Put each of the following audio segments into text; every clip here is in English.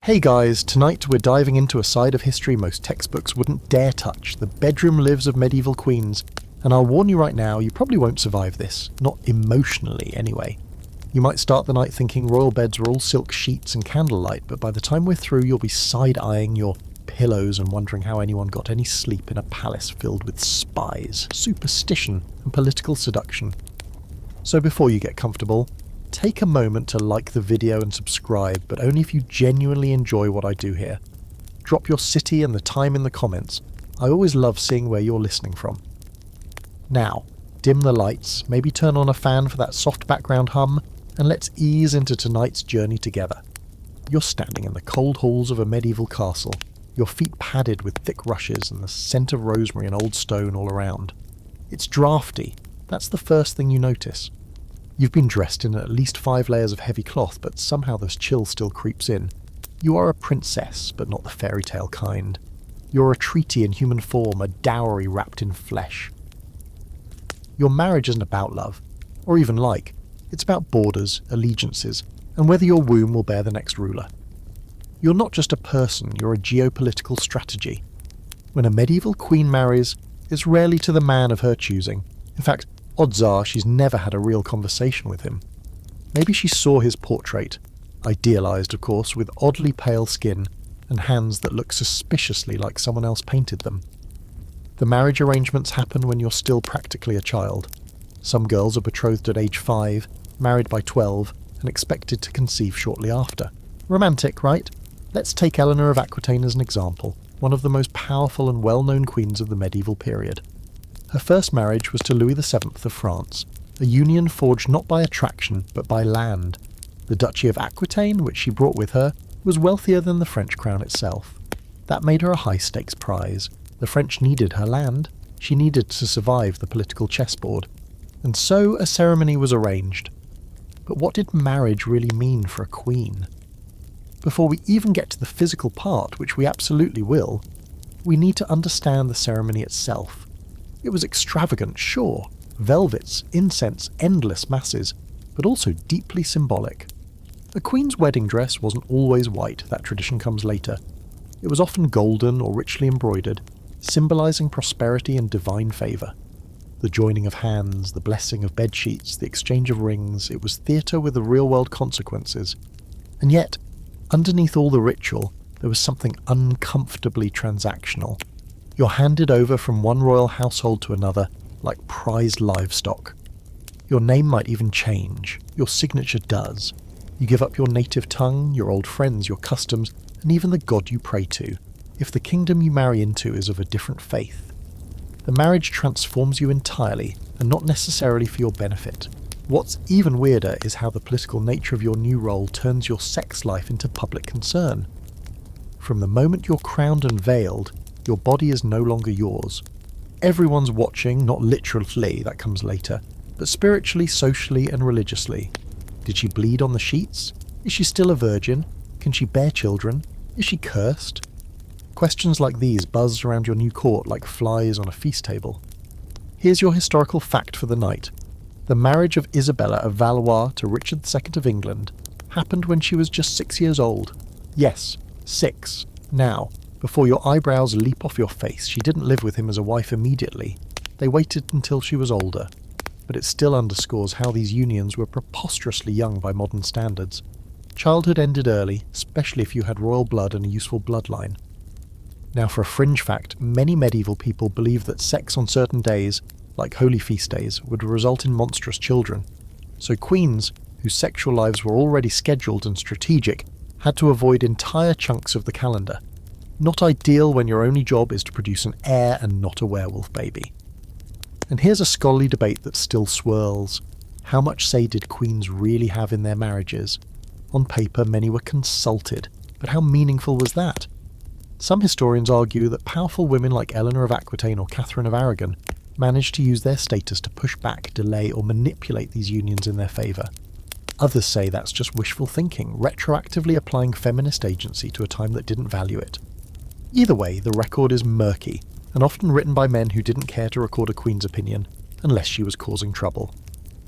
Hey guys, tonight we're diving into a side of history most textbooks wouldn't dare touch, the bedroom lives of medieval queens. And I'll warn you right now, you probably won't survive this, not emotionally anyway. You might start the night thinking royal beds were all silk sheets and candlelight, but by the time we're through you'll be side-eyeing your pillows and wondering how anyone got any sleep in a palace filled with spies, superstition and political seduction. So before you get comfortable, take a moment to like the video and subscribe, but only if you genuinely enjoy what I do here. Drop your city and the time in the comments. I always love seeing where you're listening from. Now, dim the lights, maybe turn on a fan for that soft background hum, and let's ease into tonight's journey together. You're standing in the cold halls of a medieval castle, your feet padded with thick rushes and the scent of rosemary and old stone all around. It's drafty, that's the first thing you notice. You've been dressed in at least 5 layers of heavy cloth, but somehow this chill still creeps in. You are a princess, but not the fairy tale kind. You're a treaty in human form, a dowry wrapped in flesh. Your marriage isn't about love, or even like. It's about borders, allegiances, and whether your womb will bear the next ruler. You're not just a person, you're a geopolitical strategy. When a medieval queen marries, it's rarely to the man of her choosing. In fact, odds are she's never had a real conversation with him. Maybe she saw his portrait, idealised of course, with oddly pale skin and hands that look suspiciously like someone else painted them. The marriage arrangements happen when you're still practically a child. Some girls are betrothed at age 5, married by 12, and expected to conceive shortly after. Romantic, right? Let's take Eleanor of Aquitaine as an example, one of the most powerful and well-known queens of the medieval period. Her first marriage was to Louis VII of France, a union forged not by attraction but by land. The Duchy of Aquitaine, which she brought with her, was wealthier than the French crown itself. That made her a high-stakes prize. The French needed her land. She needed to survive the political chessboard. And so a ceremony was arranged. But what did marriage really mean for a queen? Before we even get to the physical part, which we absolutely will, we need to understand the ceremony itself. It was extravagant, sure, velvets, incense, endless masses, but also deeply symbolic. A queen's wedding dress wasn't always white, that tradition comes later. It was often golden or richly embroidered, symbolising prosperity and divine favour. The joining of hands, the blessing of bedsheets, the exchange of rings, it was theatre with the real-world consequences. And yet, underneath all the ritual, there was something uncomfortably transactional. You're handed over from one royal household to another like prized livestock. Your name might even change. Your signature does. You give up your native tongue, your old friends, your customs, and even the god you pray to, if the kingdom you marry into is of a different faith. The marriage transforms you entirely, and not necessarily for your benefit. What's even weirder is how the political nature of your new role turns your sex life into public concern. From the moment you're crowned and veiled, your body is no longer yours. Everyone's watching, not literally, that comes later, but spiritually, socially and religiously. Did she bleed on the sheets? Is she still a virgin? Can she bear children? Is she cursed? Questions like these buzz around your new court like flies on a feast table. Here's your historical fact for the night. The marriage of Isabella of Valois to Richard II of England happened when she was just 6 years old. Yes, 6. Now, before your eyebrows leap off your face, she didn't live with him as a wife immediately. They waited until she was older. But it still underscores how these unions were preposterously young by modern standards. Childhood ended early, especially if you had royal blood and a useful bloodline. Now for a fringe fact, many medieval people believed that sex on certain days, like holy feast days, would result in monstrous children. So queens, whose sexual lives were already scheduled and strategic, had to avoid entire chunks of the calendar. Not ideal when your only job is to produce an heir and not a werewolf baby. And here's a scholarly debate that still swirls. How much say did queens really have in their marriages? On paper, many were consulted, but how meaningful was that? Some historians argue that powerful women like Eleanor of Aquitaine or Catherine of Aragon managed to use their status to push back, delay, or manipulate these unions in their favour. Others say that's just wishful thinking, retroactively applying feminist agency to a time that didn't value it. Either way, the record is murky, and often written by men who didn't care to record a queen's opinion, unless she was causing trouble.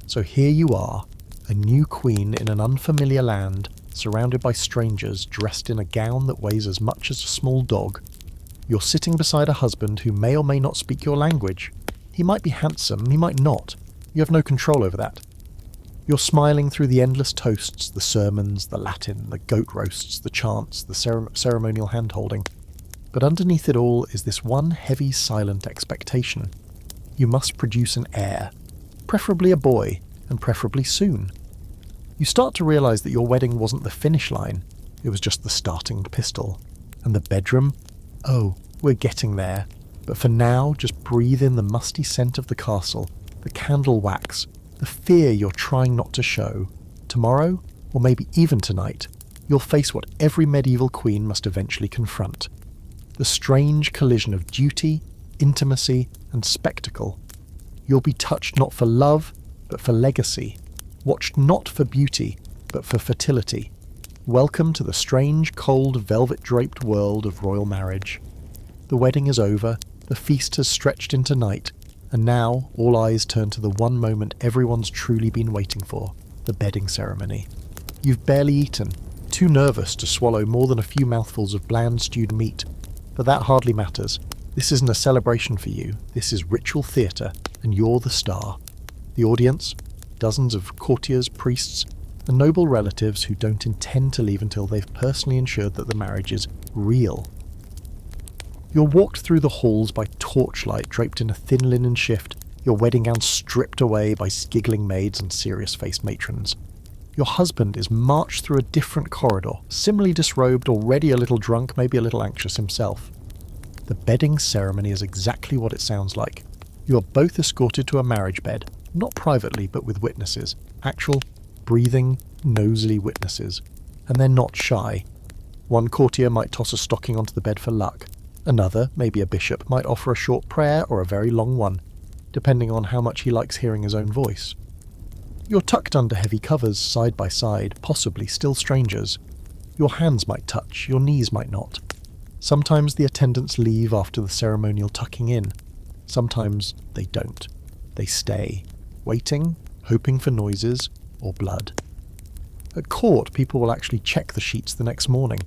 So here you are, a new queen in an unfamiliar land, surrounded by strangers dressed in a gown that weighs as much as a small dog. You're sitting beside a husband who may or may not speak your language. He might be handsome, he might not. You have no control over that. You're smiling through the endless toasts, the sermons, the Latin, the goat roasts, the chants, the ceremonial hand-holding. But underneath it all is this one heavy, silent expectation. You must produce an heir, preferably a boy, and preferably soon. You start to realise that your wedding wasn't the finish line, it was just the starting pistol. And the bedroom? Oh, we're getting there. But for now, just breathe in the musty scent of the castle, the candle wax, the fear you're trying not to show. Tomorrow, or maybe even tonight, you'll face what every medieval queen must eventually confront. The strange collision of duty, intimacy, and spectacle. You'll be touched not for love, but for legacy. Watched not for beauty, but for fertility. Welcome to the strange, cold, velvet-draped world of royal marriage. The wedding is over, the feast has stretched into night, and now all eyes turn to the one moment everyone's truly been waiting for, the bedding ceremony. You've barely eaten, too nervous to swallow more than a few mouthfuls of bland stewed meat, but that hardly matters. This isn't a celebration for you, this is ritual theatre, and you're the star. The audience? Dozens of courtiers, priests, and noble relatives who don't intend to leave until they've personally ensured that the marriage is real. You're walked through the halls by torchlight draped in a thin linen shift, your wedding gown stripped away by giggling maids and serious-faced matrons. Your husband is marched through a different corridor, similarly disrobed, already a little drunk, maybe a little anxious himself. The bedding ceremony is exactly what it sounds like. You are both escorted to a marriage bed, not privately but with witnesses, actual, breathing, nosy witnesses. And they're not shy. One courtier might toss a stocking onto the bed for luck. Another, maybe a bishop, might offer a short prayer or a very long one, depending on how much he likes hearing his own voice. You're tucked under heavy covers, side by side, possibly still strangers. Your hands might touch, your knees might not. Sometimes the attendants leave after the ceremonial tucking in. Sometimes they don't. They stay, waiting, hoping for noises or blood. At court, people will actually check the sheets the next morning.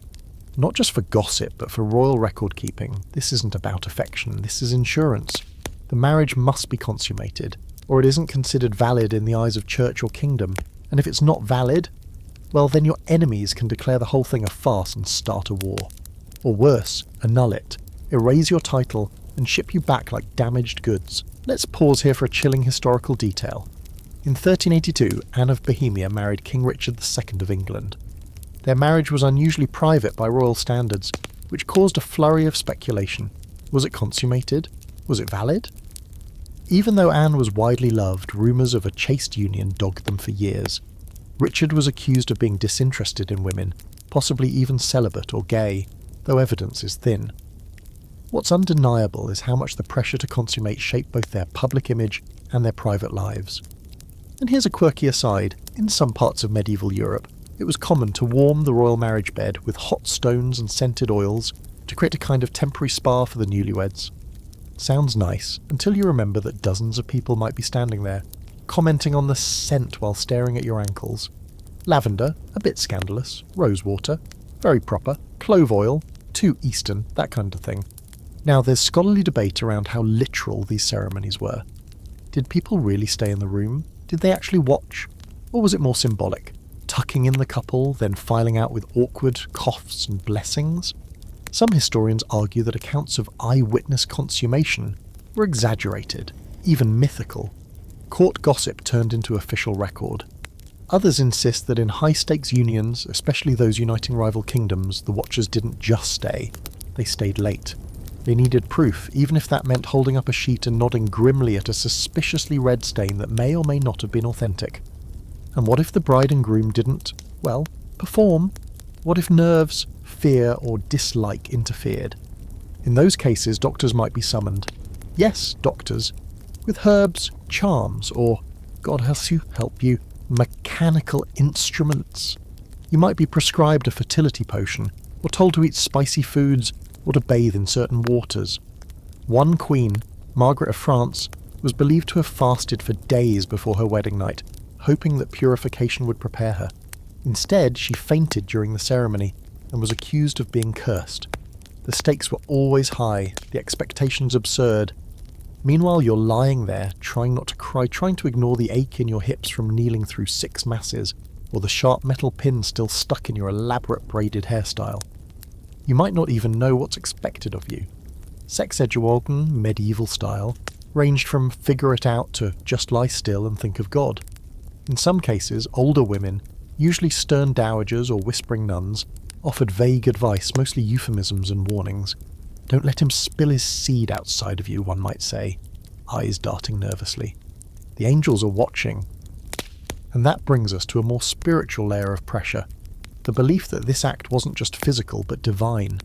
Not just for gossip, but for royal record keeping. This isn't about affection, this is insurance. The marriage must be consummated, or it isn't considered valid in the eyes of church or kingdom. And if it's not valid, well then your enemies can declare the whole thing a farce and start a war. Or worse, annul it, erase your title, and ship you back like damaged goods. Let's pause here for a chilling historical detail. In 1382, Anne of Bohemia married King Richard II of England. Their marriage was unusually private by royal standards, which caused a flurry of speculation. Was it consummated? Was it valid? Even though Anne was widely loved, rumours of a chaste union dogged them for years. Richard was accused of being disinterested in women, possibly even celibate or gay, though evidence is thin. What's undeniable is how much the pressure to consummate shaped both their public image and their private lives. And here's a quirky aside. In some parts of medieval Europe, it was common to warm the royal marriage bed with hot stones and scented oils to create a kind of temporary spa for the newlyweds. Sounds nice, until you remember that dozens of people might be standing there, commenting on the scent while staring at your ankles. Lavender, a bit scandalous. Rosewater, very proper. Clove oil, too Eastern, that kind of thing. Now, there's scholarly debate around how literal these ceremonies were. Did people really stay in the room? Did they actually watch? Or was it more symbolic? Tucking in the couple, then filing out with awkward coughs and blessings? Some historians argue that accounts of eyewitness consummation were exaggerated, even mythical. Court gossip turned into official record. Others insist that in high-stakes unions, especially those uniting rival kingdoms, the watchers didn't just stay, they stayed late. They needed proof, even if that meant holding up a sheet and nodding grimly at a suspiciously red stain that may or may not have been authentic. And what if the bride and groom didn't, well, perform? What if nerves, fear, or dislike interfered? In those cases, doctors might be summoned. Yes, doctors. With herbs, charms, or, God help you, mechanical instruments. You might be prescribed a fertility potion, or told to eat spicy foods, or to bathe in certain waters. One queen, Margaret of France, was believed to have fasted for days before her wedding night, hoping that purification would prepare her. Instead, she fainted during the ceremony and was accused of being cursed. The stakes were always high, the expectations absurd. Meanwhile, you're lying there, trying not to cry, trying to ignore the ache in your hips from kneeling through 6 masses, or the sharp metal pin still stuck in your elaborate braided hairstyle. You might not even know what's expected of you. Sex education, medieval style, ranged from figure it out to just lie still and think of God. In some cases, older women, usually stern dowagers or whispering nuns, offered vague advice, mostly euphemisms and warnings. Don't let him spill his seed outside of you, one might say, eyes darting nervously. The angels are watching. And that brings us to a more spiritual layer of pressure, the belief that this act wasn't just physical but divine.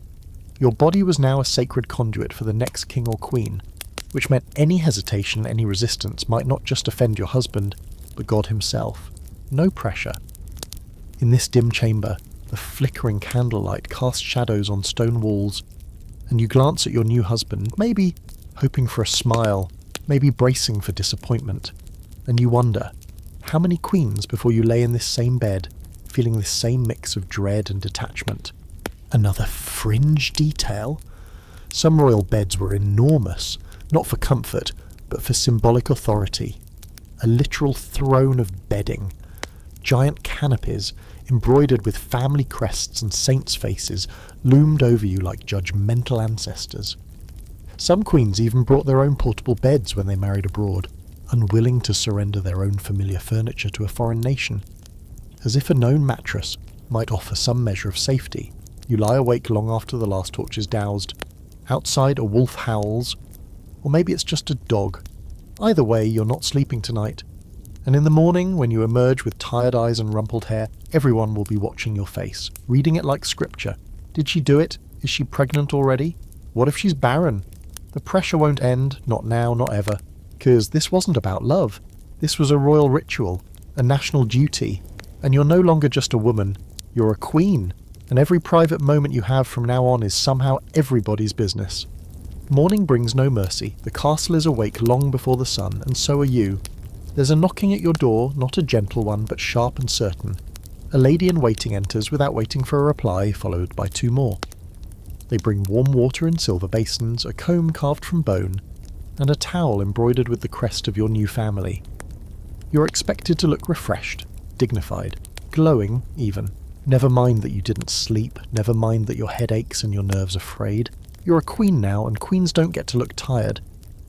Your body was now a sacred conduit for the next king or queen, which meant any hesitation, any resistance might not just offend your husband, but God himself. No pressure. In this dim chamber, the flickering candlelight casts shadows on stone walls, and you glance at your new husband, maybe hoping for a smile, maybe bracing for disappointment, and you wonder, how many queens before you lay in this same bed, feeling this same mix of dread and detachment? Another fringe detail? Some royal beds were enormous, not for comfort, but for symbolic authority. A literal throne of bedding. Giant canopies, embroidered with family crests and saints' faces, loomed over you like judgmental ancestors. Some queens even brought their own portable beds when they married abroad, unwilling to surrender their own familiar furniture to a foreign nation. As if a known mattress might offer some measure of safety, you lie awake long after the last torch is doused. Outside, a wolf howls, or maybe it's just a dog. Either way, you're not sleeping tonight. And in the morning, when you emerge with tired eyes and rumpled hair, everyone will be watching your face, reading it like scripture. Did she do it? Is she pregnant already? What if she's barren? The pressure won't end, not now, not ever. 'Cause this wasn't about love. This was a royal ritual, a national duty. And you're no longer just a woman, you're a queen. And every private moment you have from now on is somehow everybody's business. Morning brings no mercy. The castle is awake long before the sun, and so are you. There's a knocking at your door, not a gentle one, but sharp and certain. A lady-in-waiting enters without waiting for a reply, followed by 2 more. They bring warm water in silver basins, a comb carved from bone, and a towel embroidered with the crest of your new family. You're expected to look refreshed, dignified, glowing even. Never mind that you didn't sleep, never mind that your head aches and your nerves are frayed. You're a queen now, and queens don't get to look tired.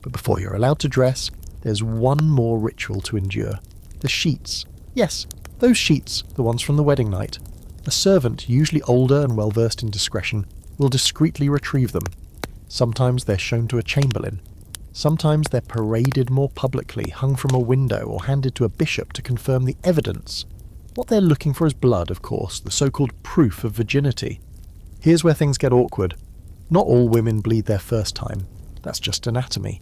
But before you're allowed to dress, there's one more ritual to endure. The sheets. Yes, those sheets, the ones from the wedding night. A servant, usually older and well-versed in discretion, will discreetly retrieve them. Sometimes they're shown to a chamberlain. Sometimes they're paraded more publicly, hung from a window or handed to a bishop to confirm the evidence. What they're looking for is blood, of course, the so-called proof of virginity. Here's where things get awkward. Not all women bleed their first time. That's just anatomy.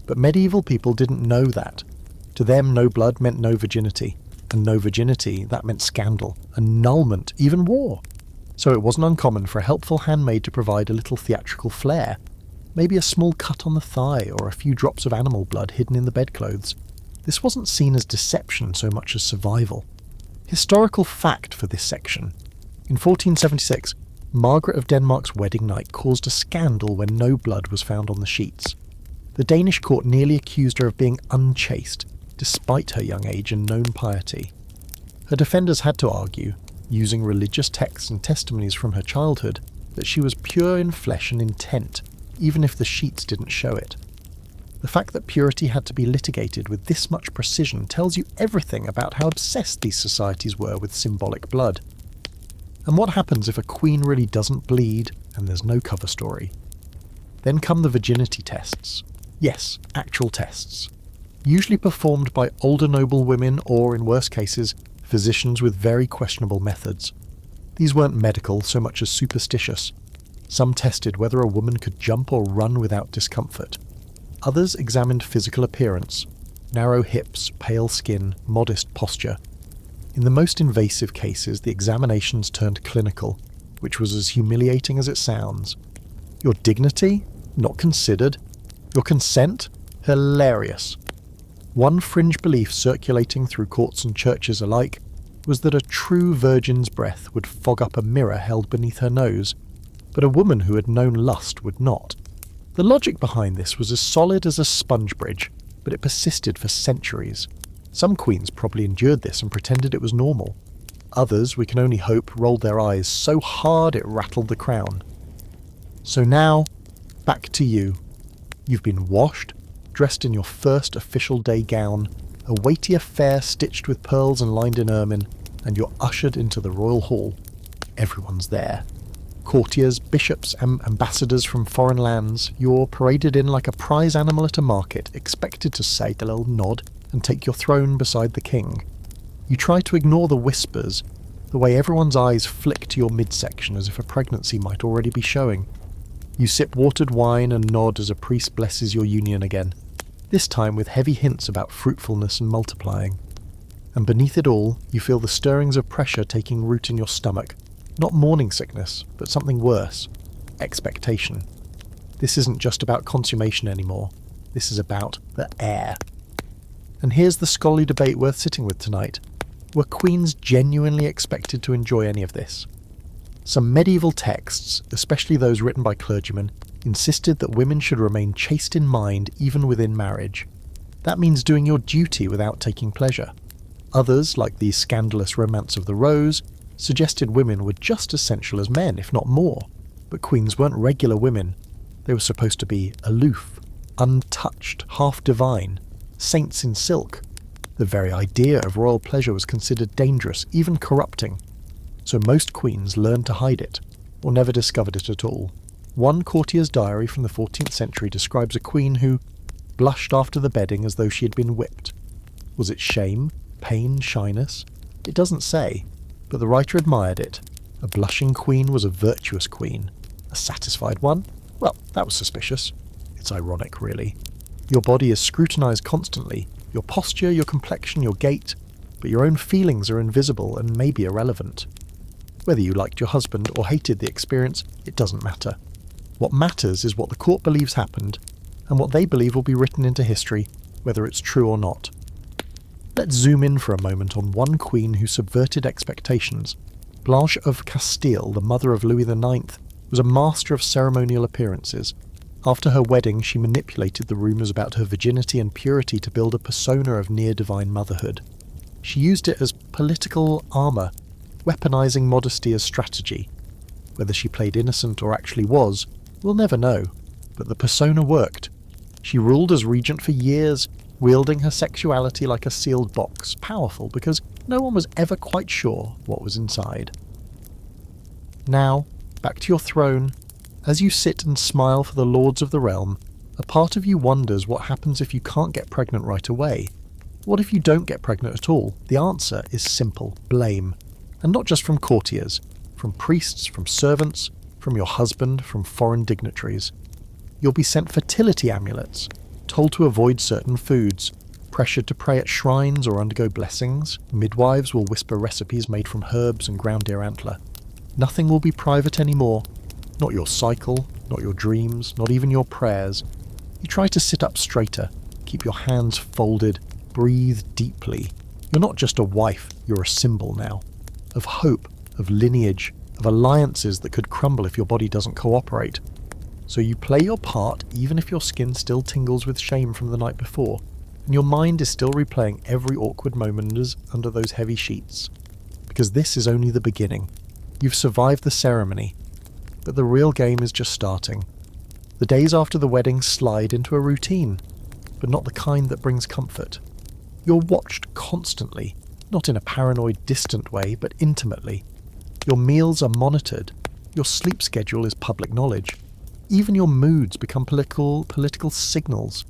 But medieval people didn't know that. To them, no blood meant no virginity. And no virginity, that meant scandal, annulment, even war. So it wasn't uncommon for a helpful handmaid to provide a little theatrical flair. Maybe a small cut on the thigh or a few drops of animal blood hidden in the bedclothes. This wasn't seen as deception so much as survival. Historical fact for this section. In 1476, Margaret of Denmark's wedding night caused a scandal when no blood was found on the sheets. The Danish court nearly accused her of being unchaste, despite her young age and known piety. Her defenders had to argue, using religious texts and testimonies from her childhood, that she was pure in flesh and intent, even if the sheets didn't show it. The fact that purity had to be litigated with this much precision tells you everything about how obsessed these societies were with symbolic blood. And what happens if a queen really doesn't bleed and there's no cover story? Then come the virginity tests. Yes, actual tests. Usually performed by older noble women or, in worse cases, physicians with very questionable methods. These weren't medical so much as superstitious. Some tested whether a woman could jump or run without discomfort. Others examined physical appearance, narrow hips, pale skin, modest posture. In the most invasive cases, the examinations turned clinical, which was as humiliating as it sounds. Your dignity? Not considered. Your consent? Hilarious. One fringe belief circulating through courts and churches alike was that a true virgin's breath would fog up a mirror held beneath her nose, but a woman who had known lust would not. The logic behind this was as solid as a sponge bridge, but it persisted for centuries. Some queens probably endured this and pretended it was normal. Others, we can only hope, rolled their eyes so hard it rattled the crown. So now, back to you. You've been washed, dressed in your first official day gown, a weighty affair stitched with pearls and lined in ermine, and you're ushered into the royal hall. Everyone's there. Courtiers, bishops, and ambassadors from foreign lands, you're paraded in like a prize animal at a market, expected to say a little nod and take your throne beside the king. You try to ignore the whispers, the way everyone's eyes flick to your midsection as if a pregnancy might already be showing. You sip watered wine and nod as a priest blesses your union again, this time with heavy hints about fruitfulness and multiplying. And beneath it all, you feel the stirrings of pressure taking root in your stomach. Not morning sickness, but something worse. Expectation. This isn't just about consummation anymore. This is about the air. And here's the scholarly debate worth sitting with tonight. Were queens genuinely expected to enjoy any of this? Some medieval texts, especially those written by clergymen, insisted that women should remain chaste in mind even within marriage. That means doing your duty without taking pleasure. Others, like the scandalous Romance of the Rose, suggested women were just as sensual as men, if not more. But queens weren't regular women. They were supposed to be aloof, untouched, half divine, saints in silk. The very idea of royal pleasure was considered dangerous, even corrupting. So most queens learned to hide it, or never discovered it at all. One courtier's diary from the 14th century describes a queen who blushed after the bedding as though she had been whipped. Was it shame, pain, shyness? It doesn't say, but the writer admired it. A blushing queen was a virtuous queen. A satisfied one? Well, that was suspicious. It's ironic, really. Your body is scrutinized constantly, your posture, your complexion, your gait, but your own feelings are invisible and maybe irrelevant. Whether you liked your husband or hated the experience, it doesn't matter. What matters is what the court believes happened, and what they believe will be written into history, whether it's true or not. Let's zoom in for a moment on one queen who subverted expectations. Blanche of Castile, the mother of Louis IX, was a master of ceremonial appearances. After her wedding, she manipulated the rumours about her virginity and purity to build a persona of near-divine motherhood. She used it as political armour, weaponising modesty as strategy. Whether she played innocent or actually was, we'll never know, but the persona worked. She ruled as regent for years, wielding her sexuality like a sealed box, powerful because no one was ever quite sure what was inside. Now, back to your throne. As you sit and smile for the lords of the realm, a part of you wonders what happens if you can't get pregnant right away. What if you don't get pregnant at all? The answer is simple: blame. And not just from courtiers, from priests, from servants, from your husband, from foreign dignitaries. You'll be sent fertility amulets, told to avoid certain foods, pressured to pray at shrines or undergo blessings. Midwives will whisper recipes made from herbs and ground deer antler. Nothing will be private anymore. Not your cycle, not your dreams, not even your prayers. You try to sit up straighter, keep your hands folded, breathe deeply. You're not just a wife, you're a symbol now. Of hope, of lineage, of alliances that could crumble if your body doesn't cooperate. So you play your part even if your skin still tingles with shame from the night before, and your mind is still replaying every awkward moment under those heavy sheets. Because this is only the beginning. You've survived the ceremony, but the real game is just starting. The days after the wedding slide into a routine, but not the kind that brings comfort. You're watched constantly, not in a paranoid, distant way, but intimately. Your meals are monitored. Your sleep schedule is public knowledge. Even your moods become political signals.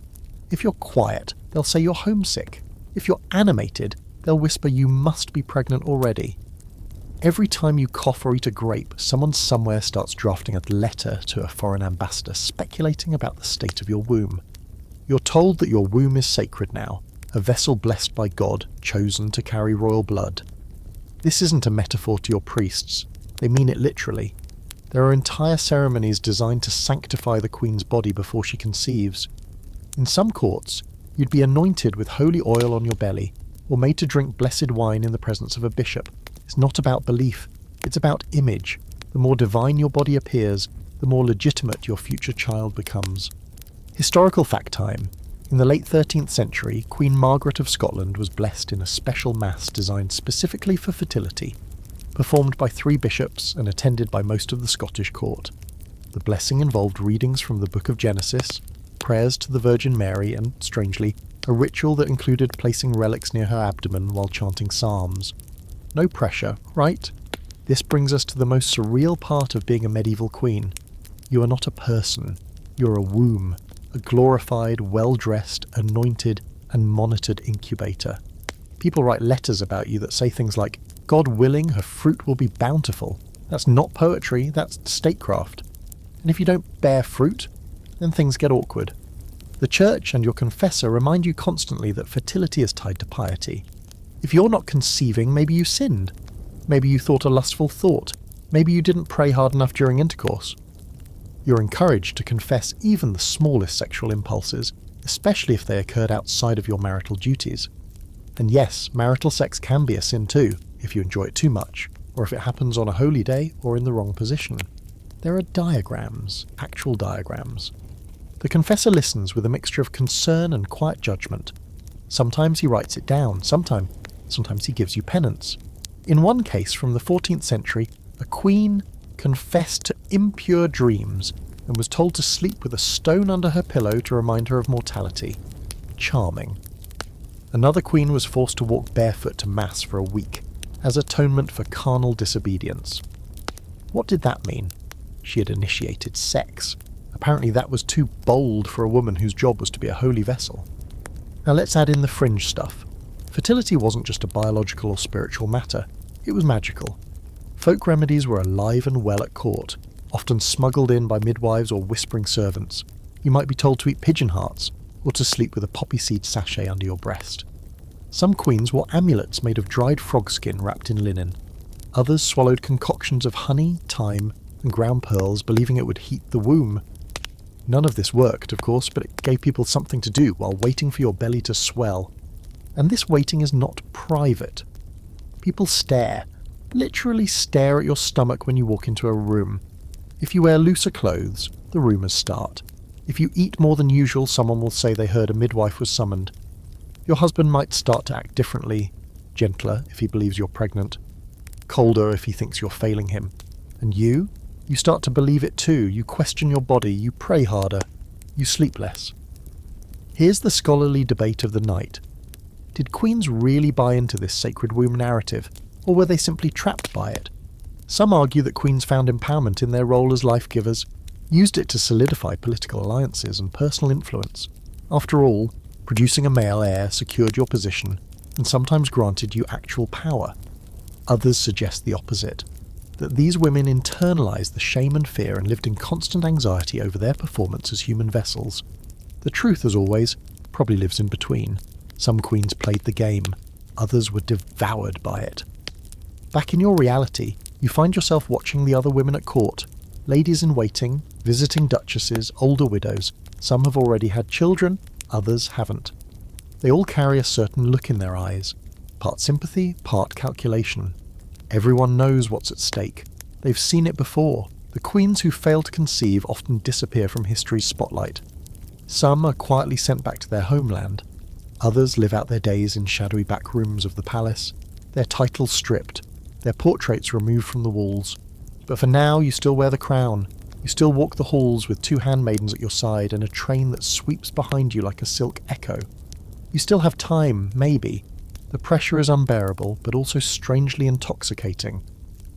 If you're quiet, they'll say you're homesick. If you're animated, they'll whisper you must be pregnant already. Every time you cough or eat a grape, someone somewhere starts drafting a letter to a foreign ambassador speculating about the state of your womb. You're told that your womb is sacred now, a vessel blessed by God, chosen to carry royal blood. This isn't a metaphor to your priests. They mean it literally. There are entire ceremonies designed to sanctify the queen's body before she conceives. In some courts, you'd be anointed with holy oil on your belly, or made to drink blessed wine in the presence of a bishop. It's not about belief, it's about image. The more divine your body appears, the more legitimate your future child becomes. Historical fact time. In the late 13th century, Queen Margaret of Scotland was blessed in a special mass designed specifically for fertility, performed by 3 bishops and attended by most of the Scottish court. The blessing involved readings from the Book of Genesis, prayers to the Virgin Mary, and, strangely, a ritual that included placing relics near her abdomen while chanting psalms. No pressure, right? This brings us to the most surreal part of being a medieval queen. You are not a person. You're a womb, a glorified, well-dressed, anointed, and monitored incubator. People write letters about you that say things like, "God willing, her fruit will be bountiful." That's not poetry, that's statecraft. And if you don't bear fruit, then things get awkward. The church and your confessor remind you constantly that fertility is tied to piety. If you're not conceiving, maybe you sinned. Maybe you thought a lustful thought. Maybe you didn't pray hard enough during intercourse. You're encouraged to confess even the smallest sexual impulses, especially if they occurred outside of your marital duties. And yes, marital sex can be a sin too, if you enjoy it too much, or if it happens on a holy day or in the wrong position. There are diagrams, actual diagrams. The confessor listens with a mixture of concern and quiet judgment. Sometimes he writes it down, sometimes he gives you penance. In one case from the 14th century, a queen confessed to impure dreams and was told to sleep with a stone under her pillow to remind her of mortality. Charming. Another queen was forced to walk barefoot to mass for a week, as atonement for carnal disobedience. What did that mean? She had initiated sex. Apparently that was too bold for a woman whose job was to be a holy vessel. Now let's add in the fringe stuff. Fertility wasn't just a biological or spiritual matter, it was magical. Folk remedies were alive and well at court, often smuggled in by midwives or whispering servants. You might be told to eat pigeon hearts, or to sleep with a poppy seed sachet under your breast. Some queens wore amulets made of dried frog skin wrapped in linen. Others swallowed concoctions of honey, thyme, and ground pearls, believing it would heat the womb. None of this worked, of course, but it gave people something to do while waiting for your belly to swell. And this waiting is not private. People stare, literally stare at your stomach when you walk into a room. If you wear looser clothes, the rumours start. If you eat more than usual, someone will say they heard a midwife was summoned. Your husband might start to act differently, gentler if he believes you're pregnant, colder if he thinks you're failing him. And you start to believe it too. You question your body, you pray harder, you sleep less. Here's the scholarly debate of the night. Did queens really buy into this sacred womb narrative, or were they simply trapped by it? Some argue that queens found empowerment in their role as life-givers, used it to solidify political alliances and personal influence. After all, producing a male heir secured your position, and sometimes granted you actual power. Others suggest the opposite, that these women internalized the shame and fear and lived in constant anxiety over their performance as human vessels. The truth, as always, probably lives in between. Some queens played the game, others were devoured by it. Back in your reality, you find yourself watching the other women at court, ladies in waiting, visiting duchesses, older widows. Some have already had children, others haven't. They all carry a certain look in their eyes, part sympathy, part calculation. Everyone knows what's at stake. They've seen it before. The queens who fail to conceive often disappear from history's spotlight. Some are quietly sent back to their homeland. Others live out their days in shadowy back rooms of the palace, their titles stripped, their portraits removed from the walls. But for now, you still wear the crown. You still walk the halls with 2 handmaidens at your side and a train that sweeps behind you like a silk echo. You still have time, maybe. The pressure is unbearable, but also strangely intoxicating.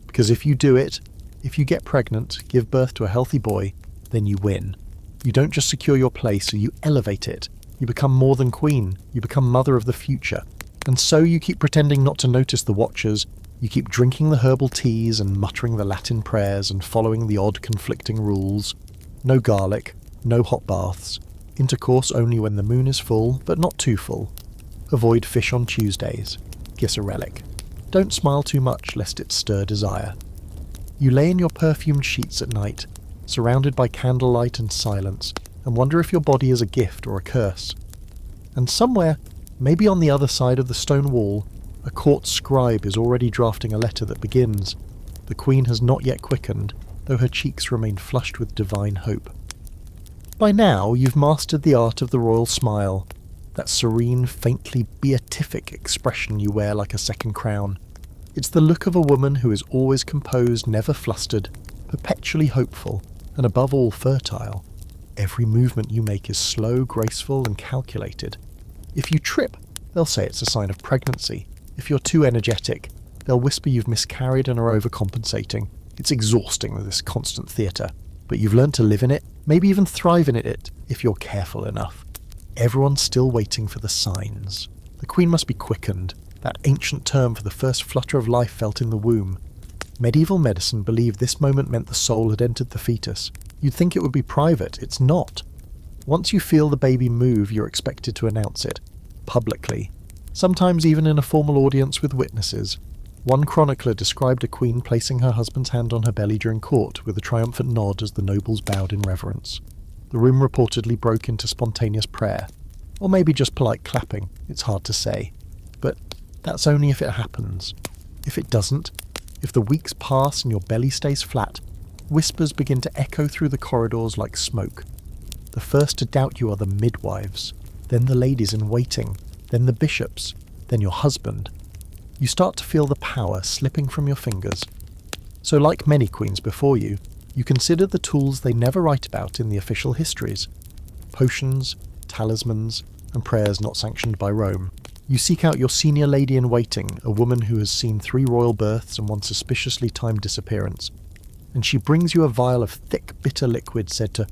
Because if you do it, if you get pregnant, give birth to a healthy boy, then you win. You don't just secure your place, you elevate it. You become more than queen. You become mother of the future. And so you keep pretending not to notice the watchers. You keep drinking the herbal teas and muttering the Latin prayers and following the odd conflicting rules. No garlic, no hot baths. Intercourse only when the moon is full, but not too full. Avoid fish on Tuesdays. Kiss a relic. Don't smile too much lest it stir desire. You lay in your perfumed sheets at night, surrounded by candlelight and silence, and wonder if your body is a gift or a curse. And somewhere, Maybe on the other side of the stone wall, a court scribe is already drafting a letter that begins, "The Queen has not yet quickened, though her cheeks remain flushed with divine hope." By now, you've mastered the art of the royal smile, that serene, faintly beatific expression you wear like a second crown. It's the look of a woman who is always composed, never flustered, perpetually hopeful, and above all fertile. Every movement you make is slow, graceful, and calculated. If you trip, they'll say it's a sign of pregnancy. If you're too energetic, they'll whisper you've miscarried and are overcompensating. It's exhausting, this constant theatre. But you've learned to live in it, maybe even thrive in it, if you're careful enough. Everyone's still waiting for the signs. The Queen must be quickened, that ancient term for the first flutter of life felt in the womb. Medieval medicine believed this moment meant the soul had entered the fetus. You'd think it would be private, it's not. Once you feel the baby move, you're expected to announce it, publicly, sometimes even in a formal audience with witnesses. One chronicler described a queen placing her husband's hand on her belly during court with a triumphant nod as the nobles bowed in reverence. The room reportedly broke into spontaneous prayer, or maybe just polite clapping, it's hard to say. But that's only if it happens. If it doesn't, if the weeks pass and your belly stays flat, whispers begin to echo through the corridors like smoke. The first to doubt you are the midwives, then the ladies in waiting, then the bishops, then your husband. You start to feel the power slipping from your fingers. So like many queens before you, you consider the tools they never write about in the official histories. Potions, talismans, and prayers not sanctioned by Rome. You seek out your senior lady in waiting, a woman who has seen 3 royal births and 1 suspiciously timed disappearance. And she brings you a vial of thick, bitter liquid said to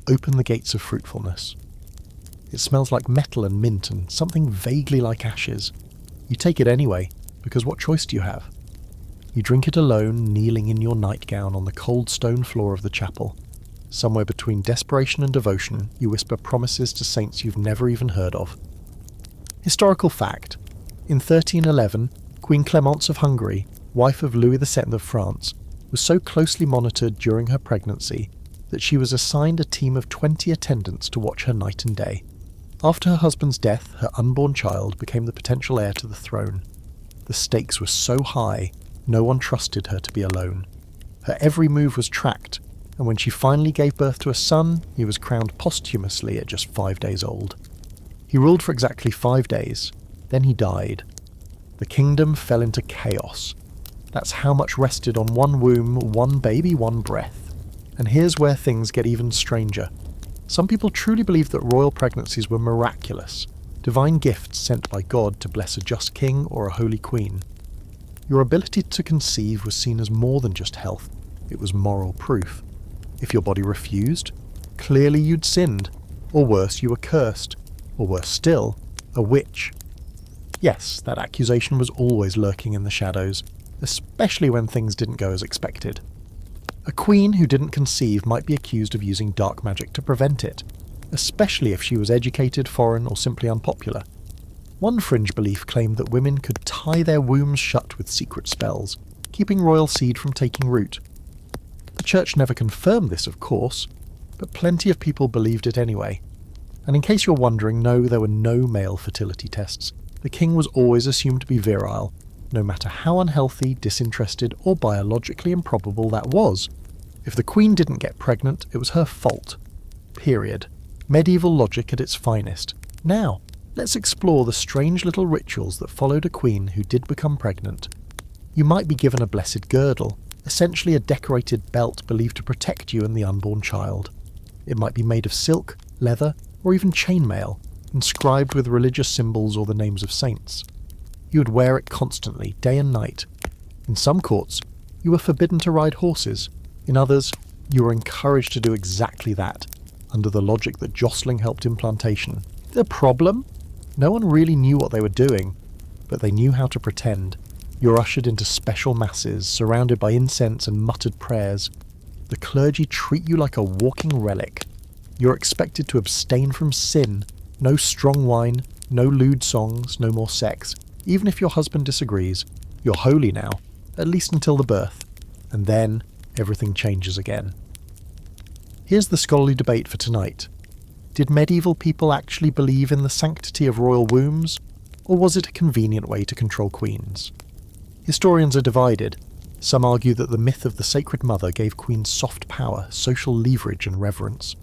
open the gates of fruitfulness. It smells like metal and mint and something vaguely like ashes. You take it anyway, because what choice do you have? You drink it alone, kneeling in your nightgown on the cold stone floor of the chapel. Somewhere between desperation and devotion, you whisper promises to saints you've never even heard of. Historical fact. In 1311, Queen Clemence of Hungary, wife of Louis II of France, was so closely monitored during her pregnancy that she was assigned a team of 20 attendants to watch her night and day. After her husband's death, her unborn child became the potential heir to the throne. The stakes were so high, no one trusted her to be alone. Her every move was tracked, and when she finally gave birth to a son, he was crowned posthumously at just 5 days old. He ruled for exactly 5 days, then he died. The kingdom fell into chaos. That's how much rested on one womb, one baby, one breath. And here's where things get even stranger. Some people truly believe that royal pregnancies were miraculous, divine gifts sent by God to bless a just king or a holy queen. Your ability to conceive was seen as more than just health, it was moral proof. If your body refused, clearly you'd sinned, or worse, you were cursed, or worse still, a witch. Yes, that accusation was always lurking in the shadows, especially when things didn't go as expected. A queen who didn't conceive might be accused of using dark magic to prevent it, especially if she was educated, foreign, or simply unpopular. One fringe belief claimed that women could tie their wombs shut with secret spells, keeping royal seed from taking root. The church never confirmed this, of course, but plenty of people believed it anyway. And in case you're wondering, no, there were no male fertility tests. The king was always assumed to be virile, no matter how unhealthy, disinterested, or biologically improbable that was. If the queen didn't get pregnant, it was her fault. Period. Medieval logic at its finest. Now, let's explore the strange little rituals that followed a queen who did become pregnant. You might be given a blessed girdle, essentially a decorated belt believed to protect you and the unborn child. It might be made of silk, leather, or even chainmail, inscribed with religious symbols or the names of saints. You would wear it constantly, day and night. In some courts, you were forbidden to ride horses. In others, you were encouraged to do exactly that, under the logic that jostling helped implantation. The problem? No one really knew what they were doing, but they knew how to pretend. You're ushered into special masses, surrounded by incense and muttered prayers. The clergy treat you like a walking relic. You're expected to abstain from sin. No strong wine, no lewd songs, no more sex. Even if your husband disagrees, you're holy now, at least until the birth. And then, everything changes again. Here's the scholarly debate for tonight. Did medieval people actually believe in the sanctity of royal wombs, Or was it a convenient way to control queens? Historians are divided. Some argue that the myth of the Sacred Mother gave queens soft power, social leverage and reverence.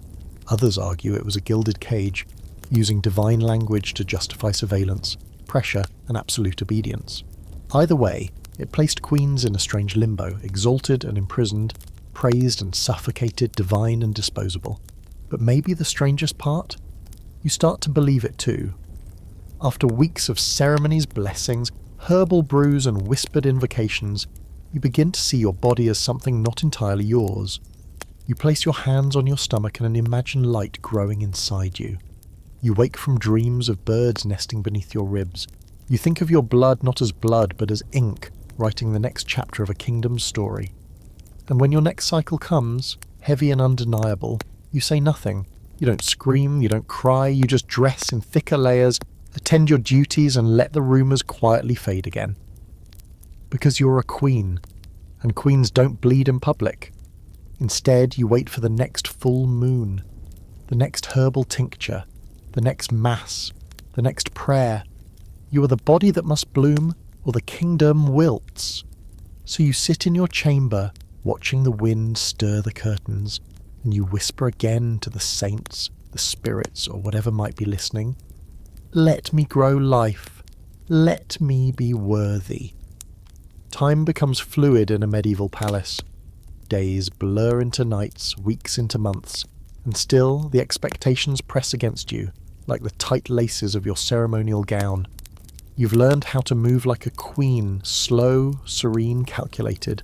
Others argue it was a gilded cage, using divine language to justify surveillance, pressure and absolute obedience. Either way, it placed queens in a strange limbo, exalted and imprisoned, praised and suffocated, divine and disposable. But maybe the strangest part? You start to believe it too. After weeks of ceremonies, blessings, herbal brews and whispered invocations, you begin to see your body as something not entirely yours. You place your hands on your stomach and imagine light growing inside you. You wake from dreams of birds nesting beneath your ribs. You think of your blood not as blood but as ink, writing the next chapter of a kingdom's story. And when your next cycle comes, heavy and undeniable, you say nothing. You don't scream, you don't cry, you just dress in thicker layers, attend your duties and let the rumours quietly fade again. Because you're a queen, and queens don't bleed in public. Instead, you wait for the next full moon, the next herbal tincture, the next mass, the next prayer. You are the body that must bloom, or the kingdom wilts. So you sit in your chamber, watching the wind stir the curtains, and you whisper again to the saints, the spirits, or whatever might be listening. Let me grow life. Let me be worthy. Time becomes fluid in a medieval palace. Days blur into nights, weeks into months, and still the expectations press against you, like the tight laces of your ceremonial gown. You've learned how to move like a queen, slow, serene, calculated.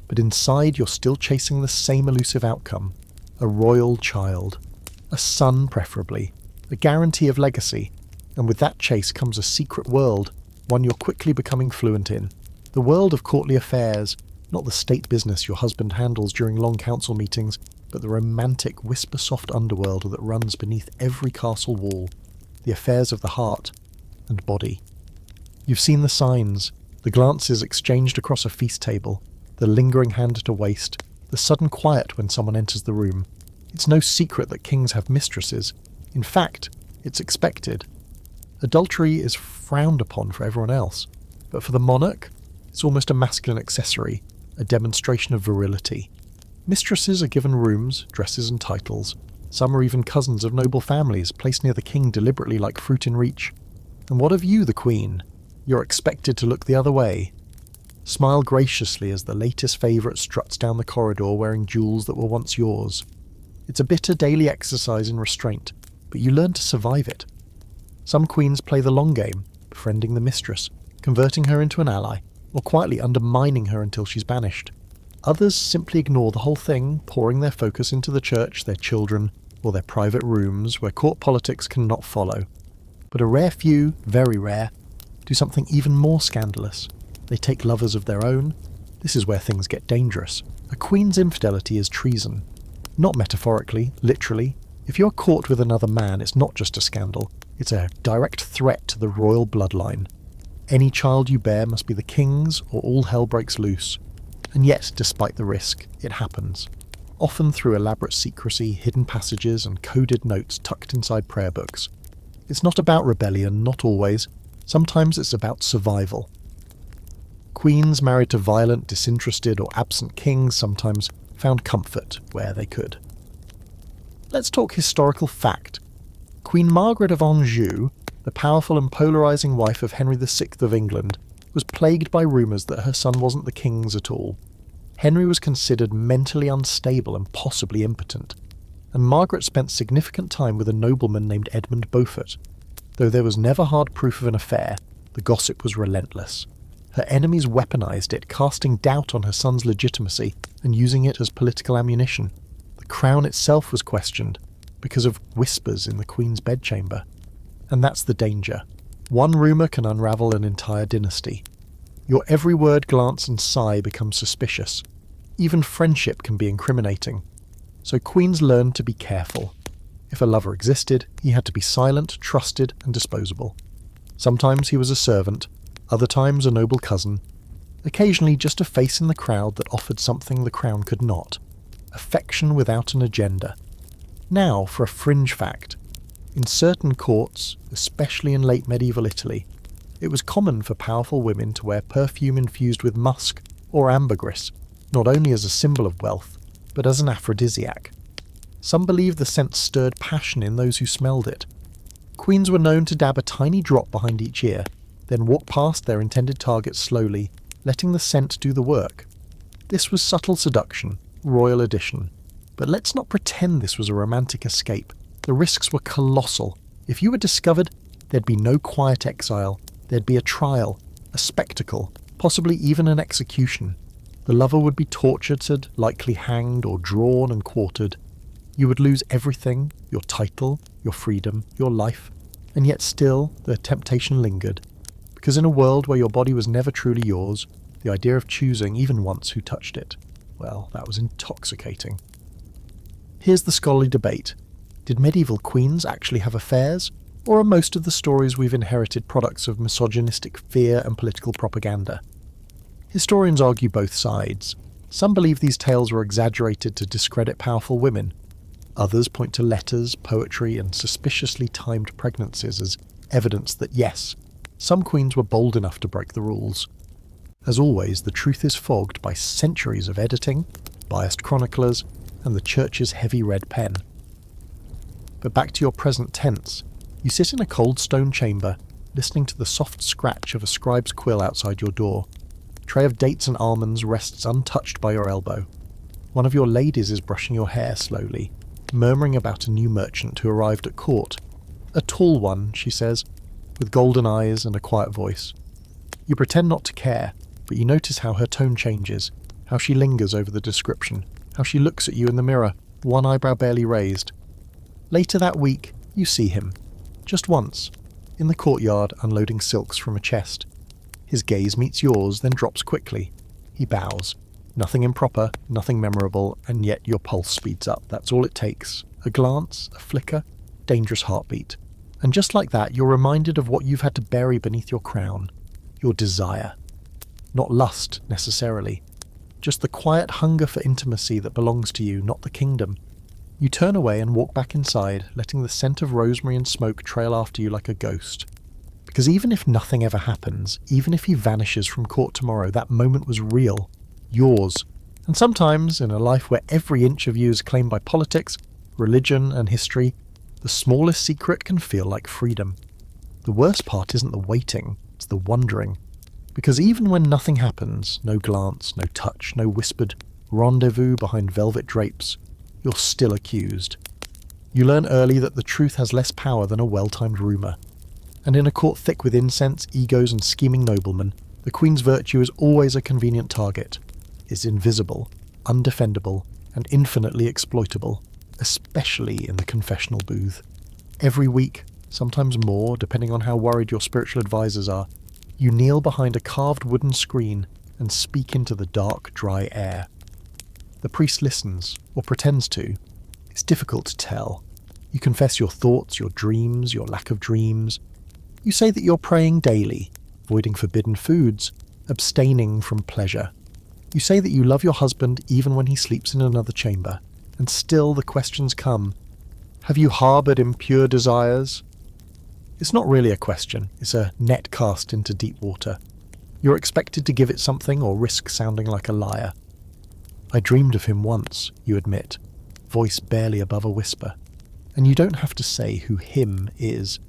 But inside you're still chasing the same elusive outcome. A royal child. A son, preferably. A guarantee of legacy. And with that chase comes a secret world, one you're quickly becoming fluent in. The world of courtly affairs, not the state business your husband handles during long council meetings, but the romantic, whisper-soft underworld that runs beneath every castle wall. The affairs of the heart and body. You've seen the signs, the glances exchanged across a feast table, the lingering hand to waist, the sudden quiet when someone enters the room. It's no secret that kings have mistresses. In fact, it's expected. Adultery is frowned upon for everyone else, but for the monarch, it's almost a masculine accessory, a demonstration of virility. Mistresses are given rooms, dresses and titles. Some are even cousins of noble families, placed near the king deliberately like fruit in reach. And what of you, the queen? You're expected to look the other way. Smile graciously as the latest favourite struts down the corridor wearing jewels that were once yours. It's a bitter daily exercise in restraint, but you learn to survive it. Some queens play the long game, befriending the mistress, converting her into an ally, or quietly undermining her until she's banished. Others simply ignore the whole thing, pouring their focus into the church, their children, or their private rooms where court politics cannot follow. But a rare few, very rare, do something even more scandalous. They take lovers of their own. This is where things get dangerous. A queen's infidelity is treason. Not metaphorically, literally. If you're caught with another man, it's not just a scandal. It's a direct threat to the royal bloodline. Any child you bear must be the king's, or all hell breaks loose. And yet, despite the risk, it happens. Often through elaborate secrecy, hidden passages, and coded notes tucked inside prayer books. It's not about rebellion, not always. Sometimes it's about survival. Queens married to violent, disinterested, or absent kings sometimes found comfort where they could. Let's talk historical fact. Queen Margaret of Anjou, the powerful and polarising wife of Henry VI of England, was plagued by rumours that her son wasn't the king's at all. Henry was considered mentally unstable and possibly impotent, and Margaret spent significant time with a nobleman named Edmund Beaufort. Though there was never hard proof of an affair, the gossip was relentless. Her enemies weaponised it, casting doubt on her son's legitimacy and using it as political ammunition. The crown itself was questioned, because of whispers in the Queen's bedchamber. And that's the danger. One rumour can unravel an entire dynasty. Your every word, glance and sigh becomes suspicious. Even friendship can be incriminating. So queens learned to be careful. If a lover existed, he had to be silent, trusted and disposable. Sometimes he was a servant, other times a noble cousin, occasionally just a face in the crowd that offered something the crown could not. Affection without an agenda. Now for a fringe fact. In certain courts, especially in late medieval Italy, It was common for powerful women to wear perfume infused with musk or ambergris, not only as a symbol of wealth, but as an aphrodisiac. Some believed the scent stirred passion in those who smelled it. Queens were known to dab a tiny drop behind each ear, then walk past their intended target slowly, letting the scent do the work. This was subtle seduction, royal addition. But let's not pretend this was a romantic escape. The risks were colossal. If you were discovered, there'd be no quiet exile. There'd be a trial, a spectacle, possibly even an execution. The lover would be tortured, likely hanged or drawn and quartered. You would lose everything, your title, your freedom, your life, and yet still the temptation lingered. Because in a world where your body was never truly yours, the idea of choosing even once who touched it, well, that was intoxicating. Here's the scholarly debate. Did medieval queens actually have affairs? Or are most of the stories we've inherited products of misogynistic fear and political propaganda? Historians argue both sides. Some believe these tales were exaggerated to discredit powerful women. Others point to letters, poetry, and suspiciously timed pregnancies as evidence that yes, some queens were bold enough to break the rules. As always, the truth is fogged by centuries of editing, biased chroniclers, and the church's heavy red pen. But back to your present tense. You sit in a cold stone chamber, listening to the soft scratch of a scribe's quill outside your door. A tray of dates and almonds rests untouched by your elbow. One of your ladies is brushing your hair slowly, murmuring about a new merchant who arrived at court. A tall one, she says, with golden eyes and a quiet voice. You pretend not to care, but you notice how her tone changes, how she lingers over the description, how she looks at you in the mirror, one eyebrow barely raised. Later that week, you see him. Just once, in the courtyard unloading silks from a chest. His gaze meets yours, then drops quickly. He bows. Nothing improper, nothing memorable, and yet your pulse speeds up. That's all it takes. A glance, a flicker, dangerous heartbeat. And just like that, you're reminded of what you've had to bury beneath your crown. Your desire. Not lust, necessarily. Just the quiet hunger for intimacy that belongs to you, not the kingdom. You turn away and walk back inside, letting the scent of rosemary and smoke trail after you like a ghost. Because even if nothing ever happens, even if he vanishes from court tomorrow, that moment was real. Yours. And sometimes, in a life where every inch of you is claimed by politics, religion, and history, the smallest secret can feel like freedom. The worst part isn't the waiting, it's the wondering. Because even when nothing happens, no glance, no touch, no whispered rendezvous behind velvet drapes, you're still accused. You learn early that the truth has less power than a well-timed rumour. And in a court thick with incense, egos and scheming noblemen, the Queen's virtue is always a convenient target. It's invisible, undefendable, and infinitely exploitable, especially in the confessional booth. Every week, sometimes more, depending on how worried your spiritual advisors are, you kneel behind a carved wooden screen and speak into the dark, dry air. The priest listens, or pretends to. It's difficult to tell. You confess your thoughts, your dreams, your lack of dreams. You say that you're praying daily, avoiding forbidden foods, abstaining from pleasure. You say that you love your husband even when he sleeps in another chamber. And still the questions come. Have you harboured impure desires? It's not really a question, it's a net cast into deep water. You're expected to give it something or risk sounding like a liar. I dreamed of him once, you admit, voice barely above a whisper. And you don't have to say who him is.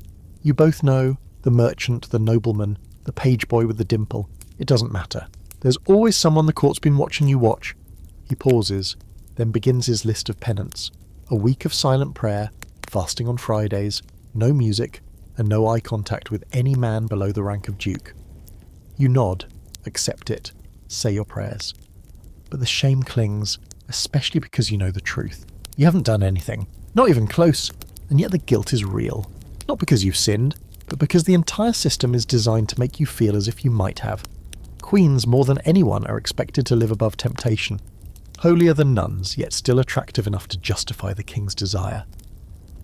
You both know, the merchant, the nobleman, the page boy with the dimple. It doesn't matter. There's always someone the court's been watching you watch. He pauses, then begins his list of penance. A week of silent prayer, fasting on Fridays, no music, and no eye contact with any man below the rank of duke. You nod, accept it, say your prayers. But the shame clings, especially because you know the truth. You haven't done anything, not even close, and yet the guilt is real. Not because you've sinned, but because the entire system is designed to make you feel as if you might have. Queens, more than anyone, are expected to live above temptation. Holier than nuns, yet still attractive enough to justify the king's desire.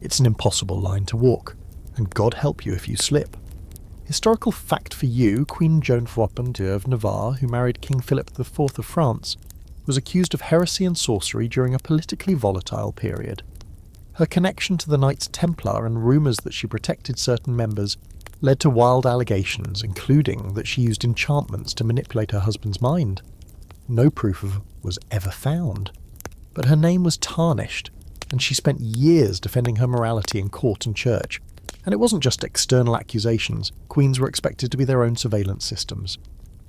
It's an impossible line to walk, and God help you if you slip. Historical fact for you, Queen Joan Fouappin of Navarre, who married King Philip IV of France, was accused of heresy and sorcery during a politically volatile period. Her connection to the Knights Templar and rumours that she protected certain members led to wild allegations, including that she used enchantments to manipulate her husband's mind. No proof was ever found, but her name was tarnished, and she spent years defending her morality in court and church. And it wasn't just external accusations. Queens were expected to be their own surveillance systems.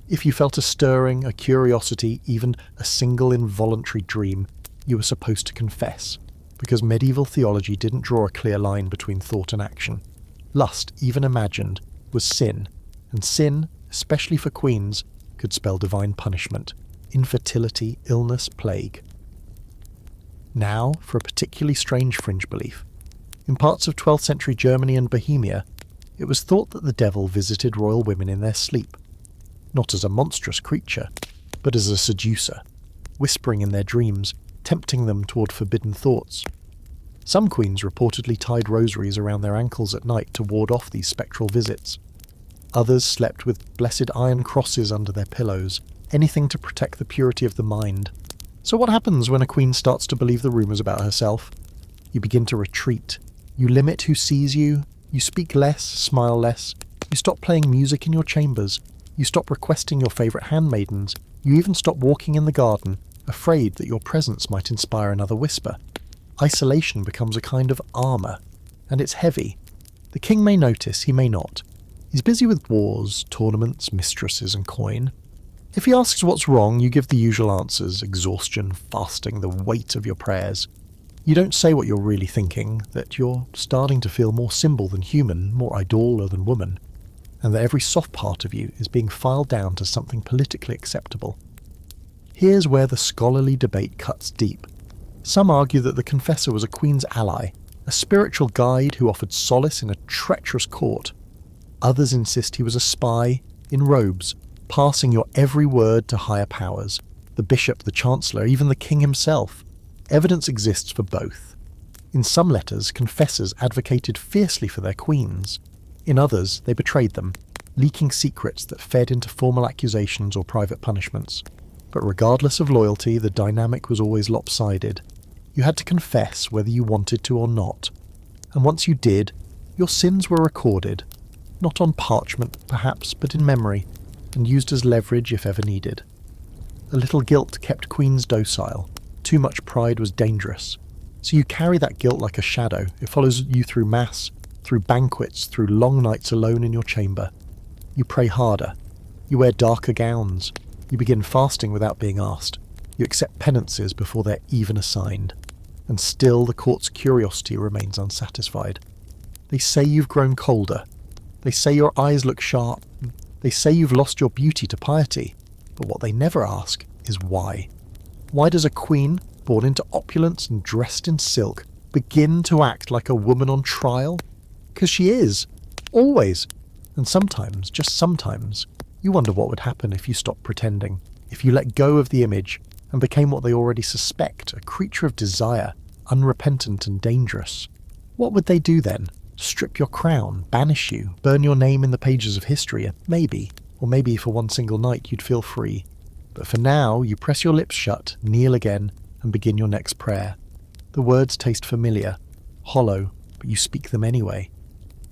If you felt a stirring, a curiosity, even a single involuntary dream, you were supposed to confess, because medieval theology didn't draw a clear line between thought and action. Lust, even imagined, was sin, and sin, especially for queens, could spell divine punishment, infertility, illness, plague. Now, for a particularly strange fringe belief. In parts of 12th century Germany and Bohemia, it was thought that the devil visited royal women in their sleep, not as a monstrous creature, but as a seducer, whispering in their dreams, tempting them toward forbidden thoughts. Some queens reportedly tied rosaries around their ankles at night to ward off these spectral visits. Others slept with blessed iron crosses under their pillows, anything to protect the purity of the mind. So what happens when a queen starts to believe the rumours about herself? You begin to retreat. You limit who sees you. You speak less, smile less. You stop playing music in your chambers. You stop requesting your favourite handmaidens. You even stop walking in the garden, afraid that your presence might inspire another whisper. Isolation becomes a kind of armour, and it's heavy. The king may notice, he may not. He's busy with wars, tournaments, mistresses and coin. If he asks what's wrong, you give the usual answers: exhaustion, fasting, the weight of your prayers. You don't say what you're really thinking, that you're starting to feel more symbol than human, more idola than woman, and that every soft part of you is being filed down to something politically acceptable. Here's where the scholarly debate cuts deep. Some argue that the confessor was a queen's ally, a spiritual guide who offered solace in a treacherous court. Others insist he was a spy, in robes, passing your every word to higher powers, the bishop, the chancellor, even the king himself. Evidence exists for both. In some letters, confessors advocated fiercely for their queens. In others, they betrayed them, leaking secrets that fed into formal accusations or private punishments. But regardless of loyalty, the dynamic was always lopsided. You had to confess whether you wanted to or not. And once you did, your sins were recorded, not on parchment perhaps, but in memory, and used as leverage if ever needed. A little guilt kept queens docile. Too much pride was dangerous. So you carry that guilt like a shadow. It follows you through mass, through banquets, through long nights alone in your chamber. You pray harder. You wear darker gowns. You begin fasting without being asked. You accept penances before they're even assigned. And still the court's curiosity remains unsatisfied. They say you've grown colder. They say your eyes look sharp. They say you've lost your beauty to piety. But what they never ask is why. Why does a queen, born into opulence and dressed in silk, begin to act like a woman on trial? 'Cause she is. Always. And sometimes, just sometimes, you wonder what would happen if you stopped pretending, if you let go of the image and became what they already suspect, a creature of desire, unrepentant and dangerous. What would they do then? Strip your crown, banish you, burn your name in the pages of history? Maybe. Or maybe for one single night you'd feel free. But for now, you press your lips shut, kneel again, and begin your next prayer. The words taste familiar, hollow, but you speak them anyway.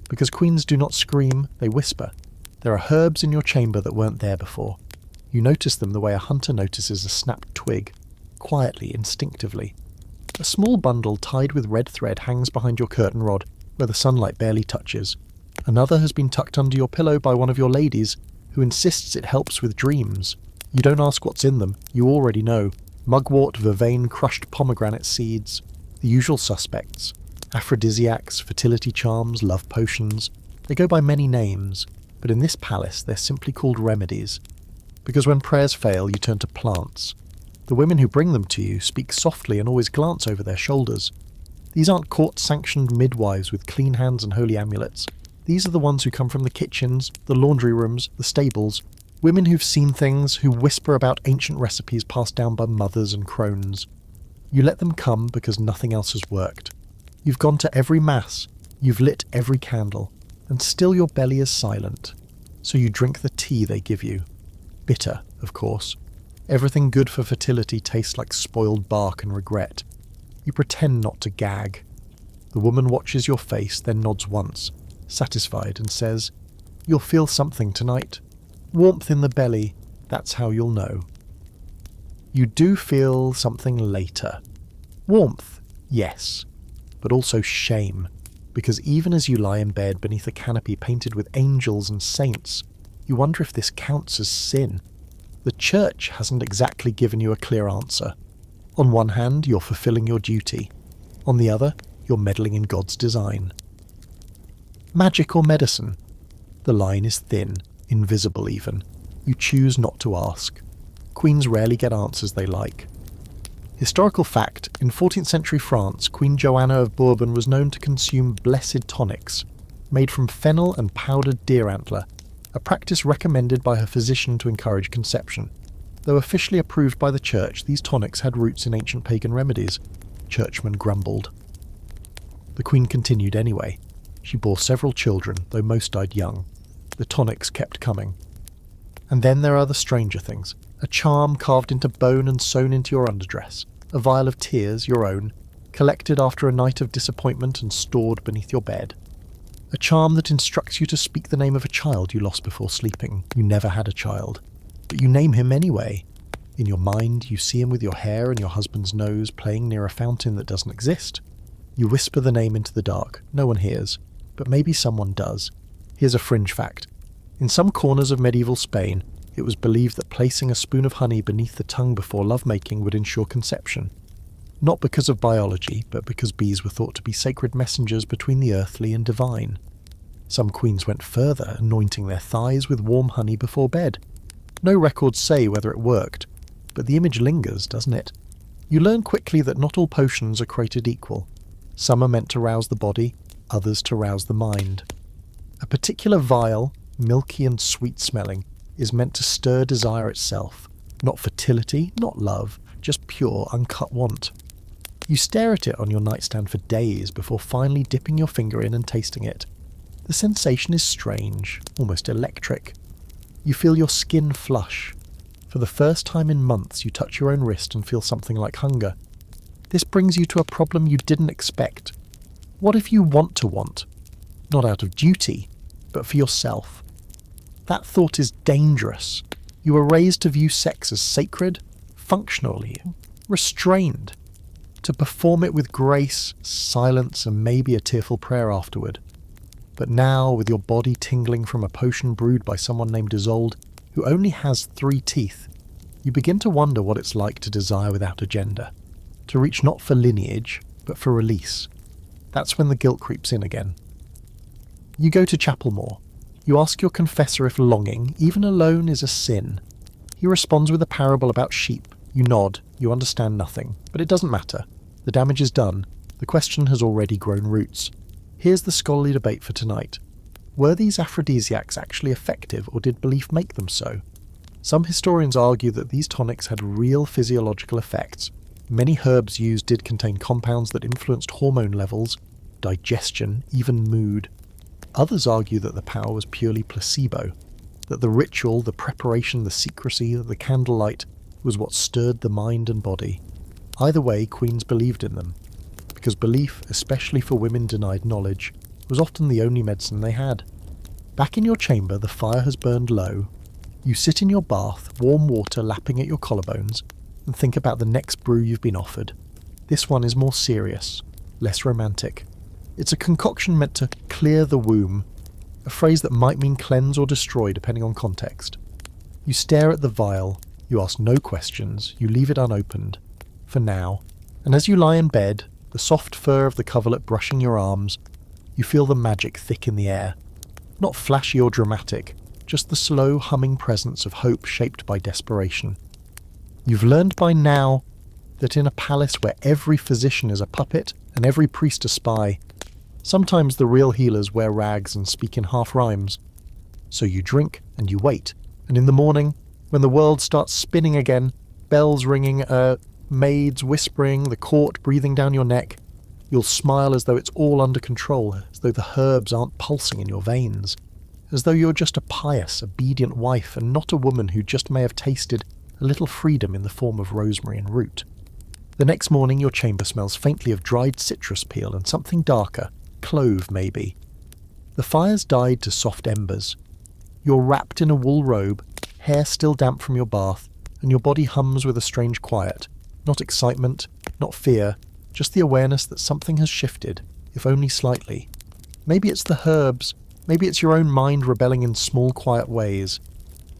Because queens do not scream, they whisper. There are herbs in your chamber that weren't there before. You notice them the way a hunter notices a snapped twig, quietly, instinctively. A small bundle tied with red thread hangs behind your curtain rod, where the sunlight barely touches. Another has been tucked under your pillow by one of your ladies, who insists it helps with dreams. You don't ask what's in them, you already know. Mugwort, vervain, crushed pomegranate seeds, the usual suspects. Aphrodisiacs, fertility charms, love potions. They go by many names, but in this palace they're simply called remedies. Because when prayers fail, you turn to plants. The women who bring them to you speak softly and always glance over their shoulders. These aren't court-sanctioned midwives with clean hands and holy amulets. These are the ones who come from the kitchens, the laundry rooms, the stables. Women who've seen things, who whisper about ancient recipes passed down by mothers and crones. You let them come because nothing else has worked. You've gone to every mass, you've lit every candle, and still your belly is silent. So you drink the tea they give you. Bitter, of course. Everything good for fertility tastes like spoiled bark and regret. You pretend not to gag. The woman watches your face, then nods once, satisfied, and says, You'll feel something tonight. Warmth in the belly, that's how you'll know. You do feel something later. Warmth, yes, but also shame, because even as you lie in bed beneath a canopy painted with angels and saints, you wonder if this counts as sin. The church hasn't exactly given you a clear answer. On one hand, you're fulfilling your duty. On the other, you're meddling in God's design. Magic or medicine? The line is thin, invisible even. You choose not to ask. Queens rarely get answers they like. Historical fact, in 14th century France, Queen Joanna of Bourbon was known to consume blessed tonics, made from fennel and powdered deer antler, a practice recommended by her physician to encourage conception. Though officially approved by the church, these tonics had roots in ancient pagan remedies. Churchmen grumbled. The Queen continued anyway. She bore several children, though most died young. The tonics kept coming. And then there are the stranger things. A charm carved into bone and sewn into your underdress. A vial of tears, your own, collected after a night of disappointment and stored beneath your bed. A charm that instructs you to speak the name of a child you lost before sleeping. You never had a child. But you name him anyway. In your mind, you see him with your hair and your husband's nose playing near a fountain that doesn't exist. You whisper the name into the dark. No one hears. But maybe someone does. Here's a fringe fact. In some corners of medieval Spain, it was believed that placing a spoon of honey beneath the tongue before lovemaking would ensure conception. Not because of biology, but because bees were thought to be sacred messengers between the earthly and divine. Some queens went further, anointing their thighs with warm honey before bed. No records say whether it worked, but the image lingers, doesn't it? You learn quickly that not all potions are created equal. Some are meant to rouse the body, others to rouse the mind. A particular vial, milky and sweet-smelling, is meant to stir desire itself. Not fertility, not love, just pure, uncut want. You stare at it on your nightstand for days before finally dipping your finger in and tasting it. The sensation is strange, almost electric. You feel your skin flush. For the first time in months, you touch your own wrist and feel something like hunger. This brings you to a problem you didn't expect. What if you want to want? Not out of duty, but for yourself. That thought is dangerous. You were raised to view sex as sacred, functionally, restrained. To perform it with grace, silence, and maybe a tearful prayer afterward. But now, with your body tingling from a potion brewed by someone named Isolde, who only has 3 teeth, you begin to wonder what it's like to desire without a gender. To reach not for lineage, but for release. That's when the guilt creeps in again. You go to chapel more. You ask your confessor if longing, even alone, is a sin. He responds with a parable about sheep. You nod, you understand nothing, but it doesn't matter. The damage is done. The question has already grown roots. Here's the scholarly debate for tonight. Were these aphrodisiacs actually effective, or did belief make them so? Some historians argue that these tonics had real physiological effects. Many herbs used did contain compounds that influenced hormone levels, digestion, even mood. Others argue that the power was purely placebo, that the ritual, the preparation, the secrecy, the candlelight was what stirred the mind and body. Either way, queens believed in them, because belief, especially for women denied knowledge, was often the only medicine they had. Back in your chamber, the fire has burned low. You sit in your bath, warm water lapping at your collarbones, and think about the next brew you've been offered. This one is more serious, less romantic. It's a concoction meant to clear the womb, a phrase that might mean cleanse or destroy depending on context. You stare at the vial, you ask no questions, you leave it unopened, for now, and as you lie in bed, the soft fur of the coverlet brushing your arms, you feel the magic thick in the air. Not flashy or dramatic, just the slow humming presence of hope shaped by desperation. You've learned by now that in a palace where every physician is a puppet and every priest a spy, sometimes the real healers wear rags and speak in half rhymes. So you drink and you wait, and in the morning, when the world starts spinning again, bells ringing, maids whispering, the court breathing down your neck, you'll smile as though it's all under control, as though the herbs aren't pulsing in your veins, as though you're just a pious, obedient wife and not a woman who just may have tasted a little freedom in the form of rosemary and root. The next morning your chamber smells faintly of dried citrus peel and something darker, clove maybe. The fire's died to soft embers. You're wrapped in a wool robe, hair still damp from your bath, and your body hums with a strange quiet. Not excitement, not fear, just the awareness that something has shifted, if only slightly. Maybe it's the herbs, maybe it's your own mind rebelling in small quiet ways.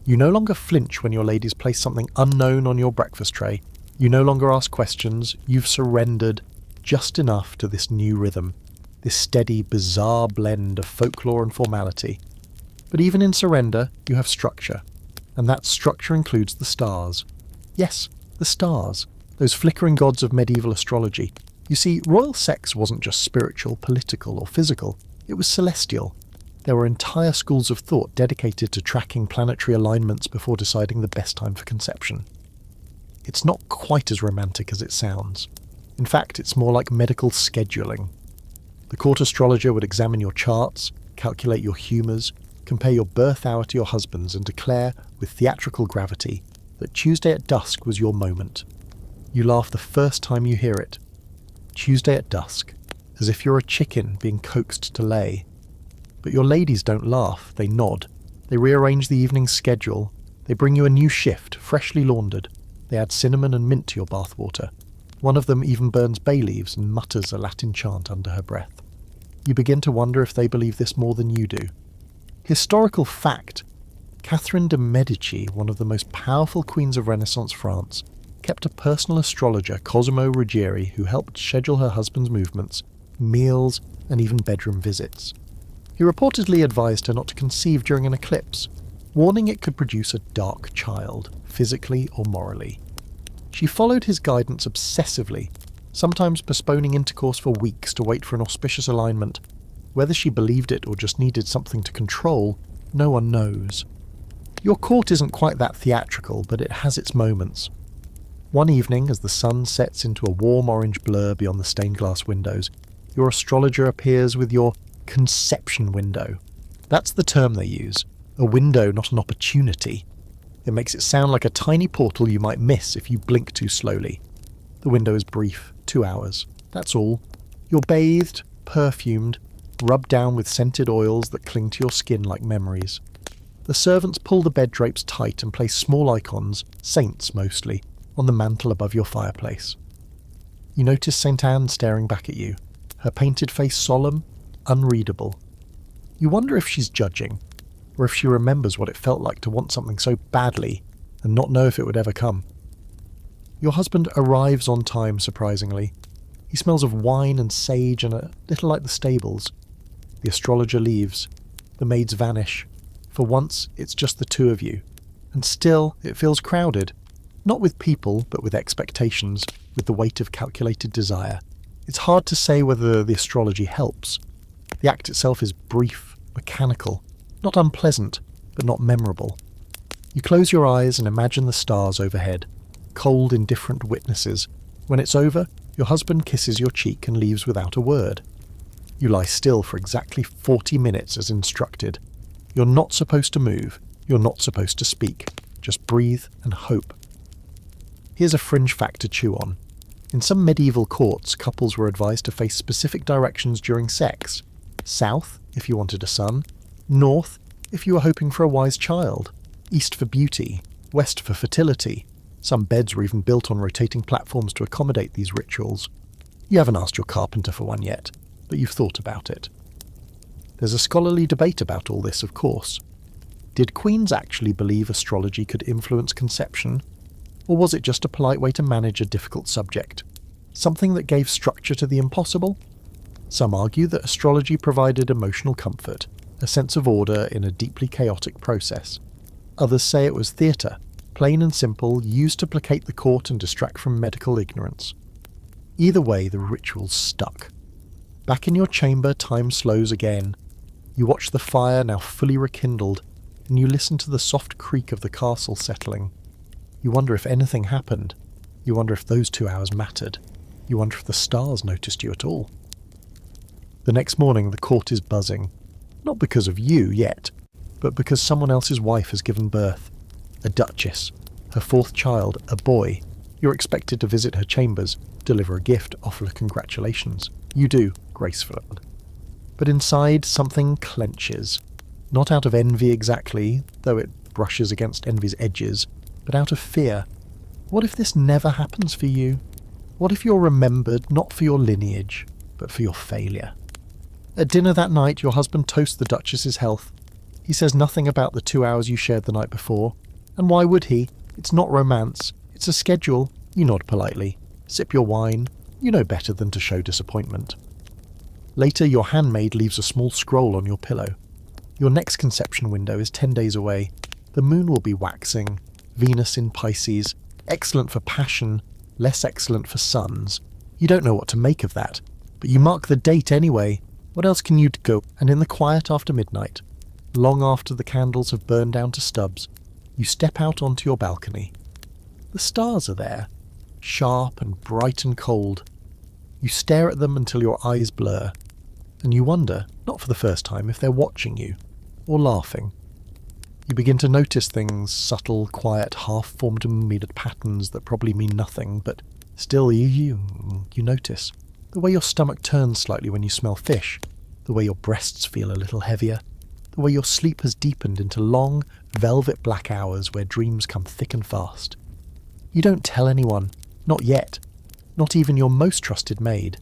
You no longer flinch when your ladies place something unknown on your breakfast tray. You no longer ask questions, you've surrendered just enough to this new rhythm, this steady, bizarre blend of folklore and formality. But even in surrender, you have structure, and that structure includes the stars. Yes, the stars, those flickering gods of medieval astrology. You see, royal sex wasn't just spiritual, political, or physical, it was celestial. There were entire schools of thought dedicated to tracking planetary alignments before deciding the best time for conception. It's not quite as romantic as it sounds. In fact, it's more like medical scheduling. The court astrologer would examine your charts, calculate your humours, compare your birth hour to your husband's, and declare, with theatrical gravity, that Tuesday at dusk was your moment. You laugh the first time you hear it. Tuesday at dusk, as if you're a chicken being coaxed to lay. But your ladies don't laugh, they nod. They rearrange the evening's schedule. They bring you a new shift, freshly laundered. They add cinnamon and mint to your bathwater. One of them even burns bay leaves and mutters a Latin chant under her breath. You begin to wonder if they believe this more than you do. Historical fact: Catherine de' Medici, one of the most powerful queens of Renaissance France, kept a personal astrologer, Cosimo Ruggieri, who helped schedule her husband's movements, meals, and even bedroom visits. He reportedly advised her not to conceive during an eclipse, warning it could produce a dark child, physically or morally. She followed his guidance obsessively, sometimes postponing intercourse for weeks to wait for an auspicious alignment. Whether she believed it or just needed something to control, no one knows. Your court isn't quite that theatrical, but it has its moments. One evening, as the sun sets into a warm orange blur beyond the stained glass windows, your astrologer appears with your conception window. That's the term they use. A window, not an opportunity. It makes it sound like a tiny portal you might miss if you blink too slowly. The window is brief, 2 hours. That's all. You're bathed, perfumed, rubbed down with scented oils that cling to your skin like memories. The servants pull the bed drapes tight and place small icons, saints mostly, on the mantel above your fireplace. You notice St. Anne staring back at you, her painted face solemn, unreadable. You wonder if she's judging, or if she remembers what it felt like to want something so badly and not know if it would ever come. Your husband arrives on time, surprisingly. He smells of wine and sage and a little like the stables. The astrologer leaves. The maids vanish. For once, it's just the two of you. And still, it feels crowded. Not with people, but with expectations, with the weight of calculated desire. It's hard to say whether the astrology helps. The act itself is brief, mechanical, not unpleasant, but not memorable. You close your eyes and imagine the stars overhead, cold, indifferent witnesses. When it's over, your husband kisses your cheek and leaves without a word. You lie still for exactly 40 minutes as instructed. You're not supposed to move. You're not supposed to speak. Just breathe and hope. Here's a fringe fact to chew on. In some medieval courts, couples were advised to face specific directions during sex. South, if you wanted a son. North, if you were hoping for a wise child. East for beauty. West for fertility. Some beds were even built on rotating platforms to accommodate these rituals. You haven't asked your carpenter for one yet, but you've thought about it. There's a scholarly debate about all this, of course. Did queens actually believe astrology could influence conception? Or was it just a polite way to manage a difficult subject? Something that gave structure to the impossible? Some argue that astrology provided emotional comfort, a sense of order in a deeply chaotic process. Others say it was theatre, plain and simple, used to placate the court and distract from medical ignorance. Either way, the ritual's stuck. Back in your chamber, time slows again. You watch the fire, now fully rekindled, and you listen to the soft creak of the castle settling. You wonder if anything happened. You wonder if those 2 hours mattered. You wonder if the stars noticed you at all. The next morning, the court is buzzing. Not because of you yet, but because someone else's wife has given birth. A duchess. Her 4th child, a boy. You're expected to visit her chambers, deliver a gift, offer congratulations. You do, gracefully. But inside, something clenches. Not out of envy exactly, though it brushes against envy's edges, but out of fear. What if this never happens for you? What if you're remembered not for your lineage, but for your failure? At dinner that night, your husband toasts the Duchess's health. He says nothing about the 2 hours you shared the night before. And why would he? It's not romance. It's a schedule. You nod politely. Sip your wine. You know better than to show disappointment. Later, your handmaid leaves a small scroll on your pillow. Your next conception window is 10 days away. The moon will be waxing. Venus in Pisces. Excellent for passion, less excellent for sons. You don't know what to make of that, but you mark the date anyway. What else can you do? And in the quiet after midnight, long after the candles have burned down to stubs, you step out onto your balcony. The stars are there, sharp and bright and cold. You stare at them until your eyes blur, and you wonder, not for the first time, if they're watching you, or laughing. You begin to notice things, subtle, quiet, half-formed and metered patterns that probably mean nothing, but still you notice. The way your stomach turns slightly when you smell fish, the way your breasts feel a little heavier, the way your sleep has deepened into long, velvet black hours where dreams come thick and fast. You don't tell anyone, not yet, not even your most trusted maid.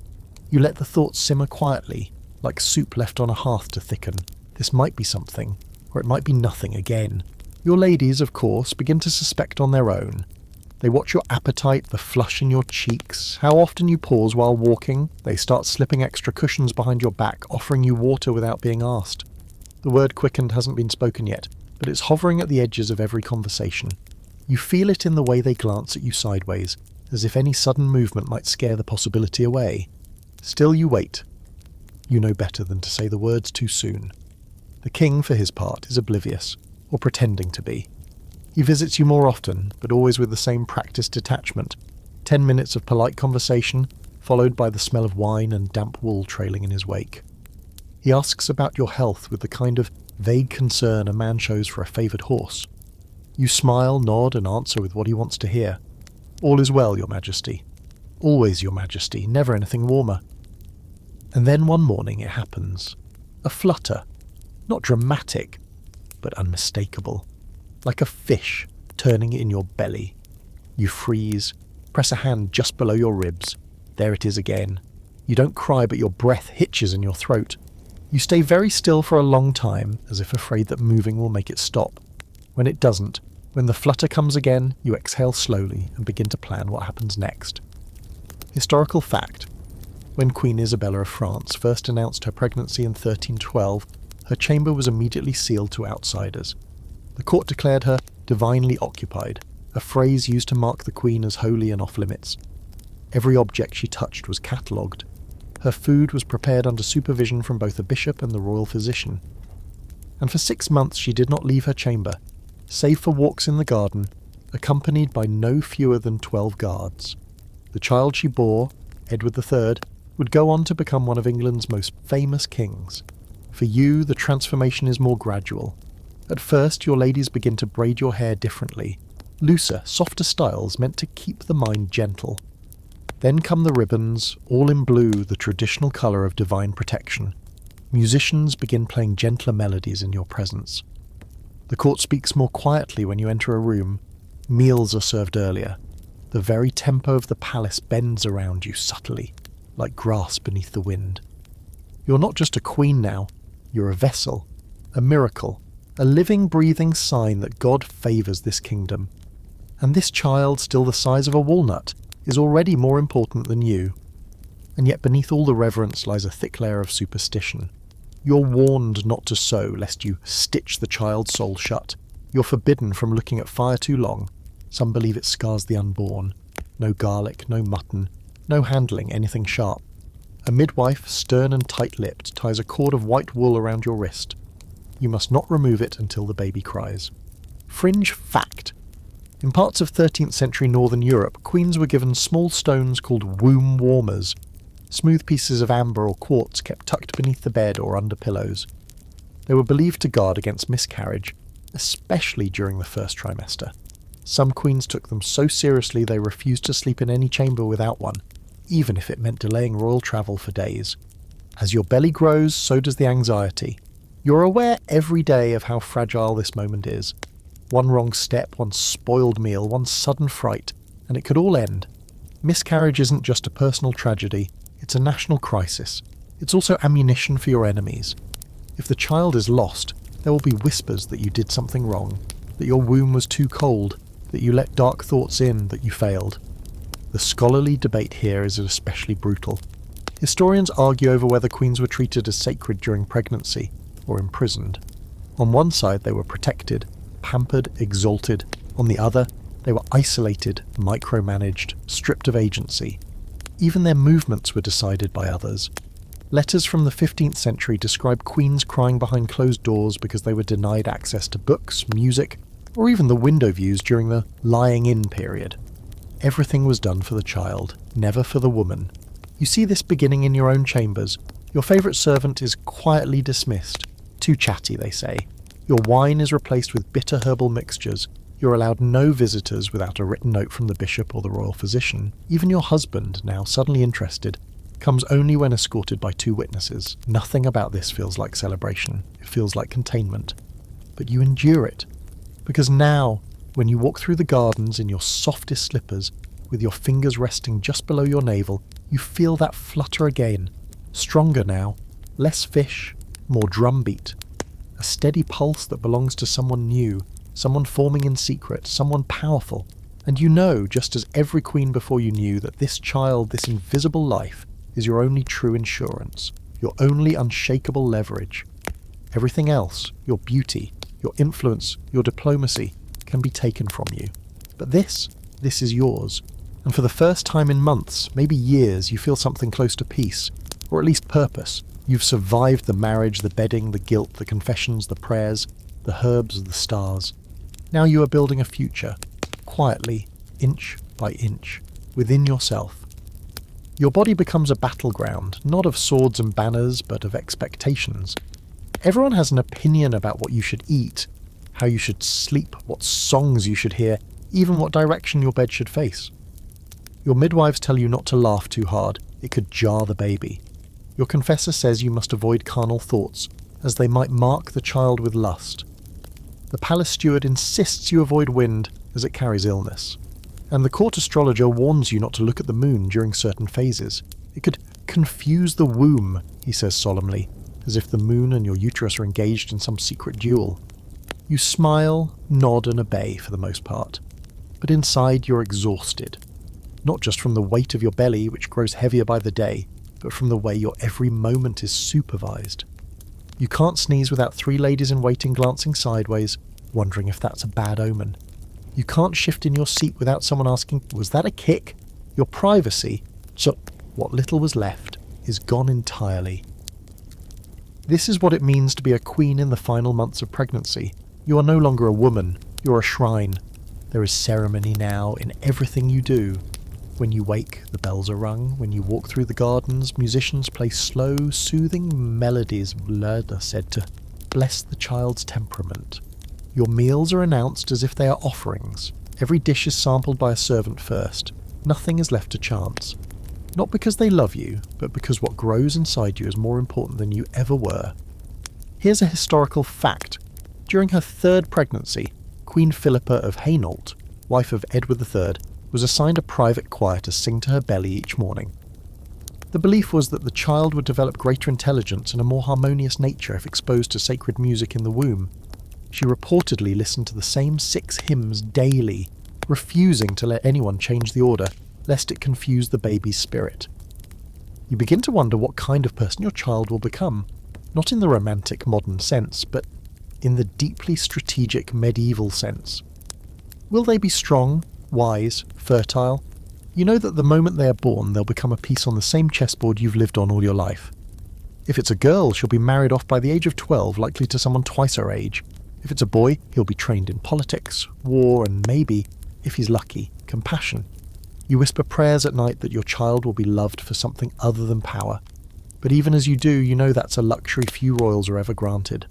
You let the thoughts simmer quietly, like soup left on a hearth to thicken. This might be something, or it might be nothing again. Your ladies, of course, begin to suspect on their own. They watch your appetite, the flush in your cheeks, how often you pause while walking. They start slipping extra cushions behind your back, offering you water without being asked. The word quickened hasn't been spoken yet, but it's hovering at the edges of every conversation. You feel it in the way they glance at you sideways, as if any sudden movement might scare the possibility away. Still you wait. You know better than to say the words too soon. The king, for his part, is oblivious, or pretending to be. He visits you more often, but always with the same practiced detachment. 10 minutes of polite conversation, followed by the smell of wine and damp wool trailing in his wake. He asks about your health with the kind of vague concern a man shows for a favoured horse. You smile, nod, and answer with what he wants to hear. All is well, Your Majesty. Always, Your Majesty, never anything warmer. And then one morning it happens. A flutter. Not dramatic, but unmistakable. Like a fish turning in your belly. You freeze, press a hand just below your ribs. There it is again. You don't cry, but your breath hitches in your throat. You stay very still for a long time, as if afraid that moving will make it stop. When it doesn't, when the flutter comes again, you exhale slowly and begin to plan what happens next. Historical fact. When Queen Isabella of France first announced her pregnancy in 1312, her chamber was immediately sealed to outsiders. The court declared her divinely occupied, a phrase used to mark the Queen as holy and off-limits. Every object she touched was catalogued. Her food was prepared under supervision from both a bishop and the royal physician. And for 6 months she did not leave her chamber, save for walks in the garden, accompanied by no fewer than 12 guards. The child she bore, Edward III, would go on to become one of England's most famous kings. For you, the transformation is more gradual. At first, your ladies begin to braid your hair differently, looser, softer styles meant to keep the mind gentle. Then come the ribbons, all in blue, the traditional colour of divine protection. Musicians begin playing gentler melodies in your presence. The court speaks more quietly when you enter a room. Meals are served earlier. The very tempo of the palace bends around you subtly, like grass beneath the wind. You're not just a queen now. You're a vessel, a miracle, a living, breathing sign that God favours this kingdom. And this child, still the size of a walnut, is already more important than you. And yet beneath all the reverence lies a thick layer of superstition. You're warned not to sew, lest you stitch the child's soul shut. You're forbidden from looking at fire too long. Some believe it scars the unborn. No garlic, no mutton, no handling anything sharp. A midwife, stern and tight-lipped, ties a cord of white wool around your wrist. You must not remove it until the baby cries. Fringe fact. In parts of 13th century northern Europe, queens were given small stones called womb warmers, smooth pieces of amber or quartz kept tucked beneath the bed or under pillows. They were believed to guard against miscarriage, especially during the first trimester. Some queens took them so seriously they refused to sleep in any chamber without one, even if it meant delaying royal travel for days. As your belly grows, so does the anxiety. You're aware every day of how fragile this moment is. One wrong step, one spoiled meal, one sudden fright, and it could all end. Miscarriage isn't just a personal tragedy, it's a national crisis. It's also ammunition for your enemies. If the child is lost, there will be whispers that you did something wrong, that your womb was too cold, that you let dark thoughts in, that you failed. The scholarly debate here is especially brutal. Historians argue over whether queens were treated as sacred during pregnancy, or imprisoned. On one side they were protected, pampered, exalted. On the other, they were isolated, micromanaged, stripped of agency. Even their movements were decided by others. Letters from the 15th century describe queens crying behind closed doors because they were denied access to books, music, or even the window views during the lying-in period. Everything was done for the child, never for the woman. You see this beginning in your own chambers. Your favourite servant is quietly dismissed. Too chatty, they say. Your wine is replaced with bitter herbal mixtures. You're allowed no visitors without a written note from the bishop or the royal physician. Even your husband, now suddenly interested, comes only when escorted by 2 witnesses. Nothing about this feels like celebration. It feels like containment. But you endure it. Because now, when you walk through the gardens in your softest slippers, with your fingers resting just below your navel, you feel that flutter again. Stronger now. Less fish, more drumbeat. A steady pulse that belongs to someone new, someone forming in secret, someone powerful. And you know, just as every queen before you knew, that this child, this invisible life, is your only true insurance, your only unshakable leverage. Everything else, your beauty, your influence, your diplomacy, can be taken from you. But this is yours. And for the first time in months, maybe years, you feel something close to peace, or at least purpose. You've survived the marriage, the bedding, the guilt, the confessions, the prayers, the herbs, the stars. Now you are building a future, quietly, inch by inch, within yourself. Your body becomes a battleground, not of swords and banners, but of expectations. Everyone has an opinion about what you should eat, how you should sleep, what songs you should hear, even what direction your bed should face. Your midwives tell you not to laugh too hard, it could jar the baby. Your confessor says you must avoid carnal thoughts, as they might mark the child with lust. The palace steward insists you avoid wind, as it carries illness. And the court astrologer warns you not to look at the moon during certain phases. It could confuse the womb, he says solemnly, as if the moon and your uterus are engaged in some secret duel. You smile, nod and obey for the most part. But inside you're exhausted. Not just from the weight of your belly, which grows heavier by the day, but from the way your every moment is supervised. You can't sneeze without 3 ladies in waiting glancing sideways, wondering if that's a bad omen. You can't shift in your seat without someone asking, was that a kick? Your privacy, so what little was left, is gone entirely. This is what it means to be a queen in the final months of pregnancy. You are no longer a woman, you're a shrine. There is ceremony now in everything you do. When you wake, the bells are rung. When you walk through the gardens, musicians play slow, soothing melodies are said to bless the child's temperament. Your meals are announced as if they are offerings. Every dish is sampled by a servant first. Nothing is left to chance. Not because they love you, but because what grows inside you is more important than you ever were. Here's a historical fact. During her 3rd pregnancy, Queen Philippa of Hainault, wife of Edward III, was assigned a private choir to sing to her belly each morning. The belief was that the child would develop greater intelligence and a more harmonious nature if exposed to sacred music in the womb. She reportedly listened to the same 6 hymns daily, refusing to let anyone change the order, lest it confuse the baby's spirit. You begin to wonder what kind of person your child will become, not in the romantic modern sense, but in the deeply strategic medieval sense. Will they be strong, wise, fertile? You know that the moment they are born, they'll become a piece on the same chessboard you've lived on all your life. If it's a girl, she'll be married off by the age of 12, likely to someone twice her age. If it's a boy, he'll be trained in politics, war, and maybe, if he's lucky, compassion. You whisper prayers at night that your child will be loved for something other than power. But even as you do, you know that's a luxury few royals are ever granted.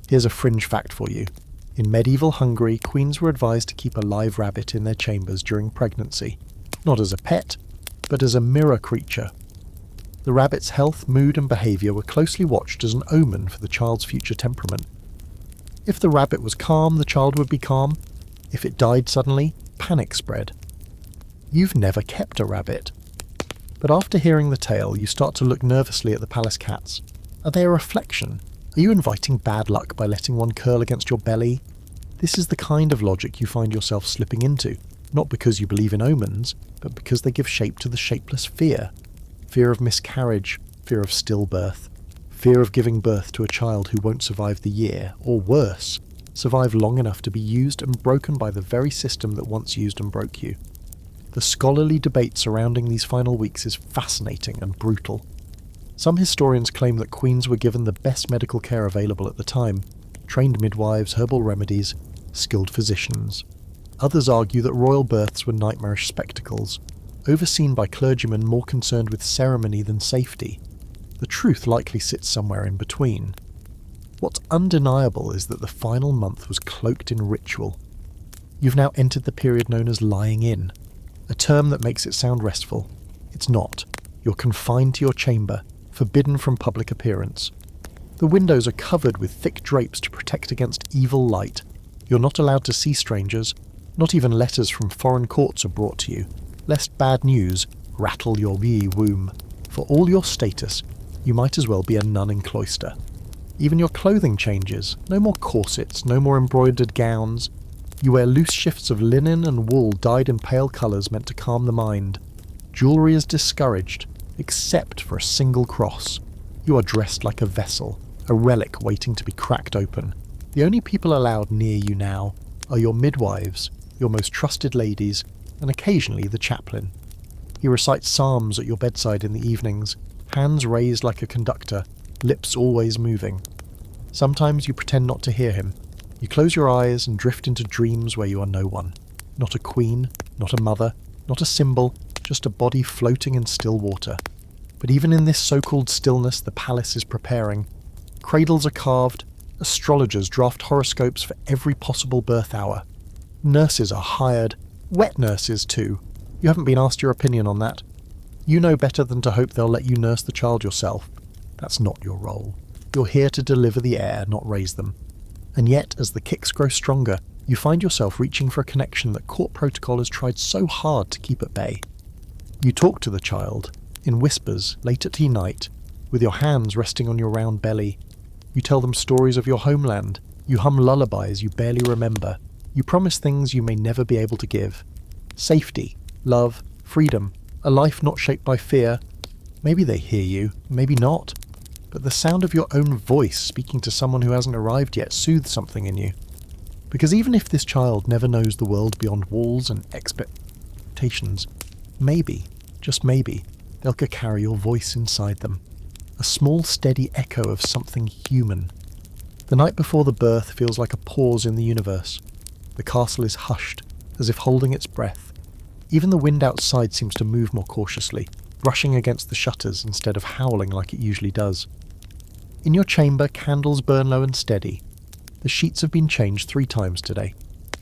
Here's a fringe fact for you. In medieval Hungary, queens were advised to keep a live rabbit in their chambers during pregnancy, not as a pet, but as a mirror creature. The rabbit's health, mood and behaviour were closely watched as an omen for the child's future temperament. If the rabbit was calm, the child would be calm. If it died suddenly, panic spread. You've never kept a rabbit. But after hearing the tale, you start to look nervously at the palace cats. Are they a reflection? Are you inviting bad luck by letting one curl against your belly? This is the kind of logic you find yourself slipping into, not because you believe in omens, but because they give shape to the shapeless fear. Fear of miscarriage, fear of stillbirth, fear of giving birth to a child who won't survive the year, or worse, survive long enough to be used and broken by the very system that once used and broke you. The scholarly debate surrounding these final weeks is fascinating and brutal. Some historians claim that queens were given the best medical care available at the time, trained midwives, herbal remedies, skilled physicians. Others argue that royal births were nightmarish spectacles, overseen by clergymen more concerned with ceremony than safety. The truth likely sits somewhere in between. What's undeniable is that the final month was cloaked in ritual. You've now entered the period known as lying in, a term that makes it sound restful. It's not. You're confined to your chamber, forbidden from public appearance. The windows are covered with thick drapes to protect against evil light. You're not allowed to see strangers. Not even letters from foreign courts are brought to you, lest bad news rattle your wee womb. For all your status, you might as well be a nun in cloister. Even your clothing changes. No more corsets, no more embroidered gowns. You wear loose shifts of linen and wool dyed in pale colours meant to calm the mind. Jewellery is discouraged, except for a single cross. You are dressed like a vessel, a relic waiting to be cracked open. The only people allowed near you now are your midwives, your most trusted ladies, and occasionally the chaplain. He recites psalms at your bedside in the evenings, hands raised like a conductor, lips always moving. Sometimes you pretend not to hear him. You close your eyes and drift into dreams where you are no one. Not a queen, not a mother, not a symbol, just a body floating in still water. But even in this so-called stillness, the palace is preparing. Cradles are carved, astrologers draft horoscopes for every possible birth hour. Nurses are hired, wet nurses too. You haven't been asked your opinion on that. You know better than to hope they'll let you nurse the child yourself. That's not your role. You're here to deliver the air, not raise them. And yet, as the kicks grow stronger, you find yourself reaching for a connection that court protocol has tried so hard to keep at bay. You talk to the child, in whispers, late at night, with your hands resting on your round belly. You tell them stories of your homeland. You hum lullabies you barely remember. You promise things you may never be able to give. Safety, love, freedom, a life not shaped by fear. Maybe they hear you, maybe not. But the sound of your own voice speaking to someone who hasn't arrived yet soothes something in you. Because even if this child never knows the world beyond walls and expectations, maybe, just maybe, they'll carry your voice inside them. A small steady echo of something human. The night before the birth feels like a pause in the universe. The castle is hushed, as if holding its breath. Even the wind outside seems to move more cautiously, rushing against the shutters instead of howling like it usually does. In your chamber, candles burn low and steady. The sheets have been changed 3 times today.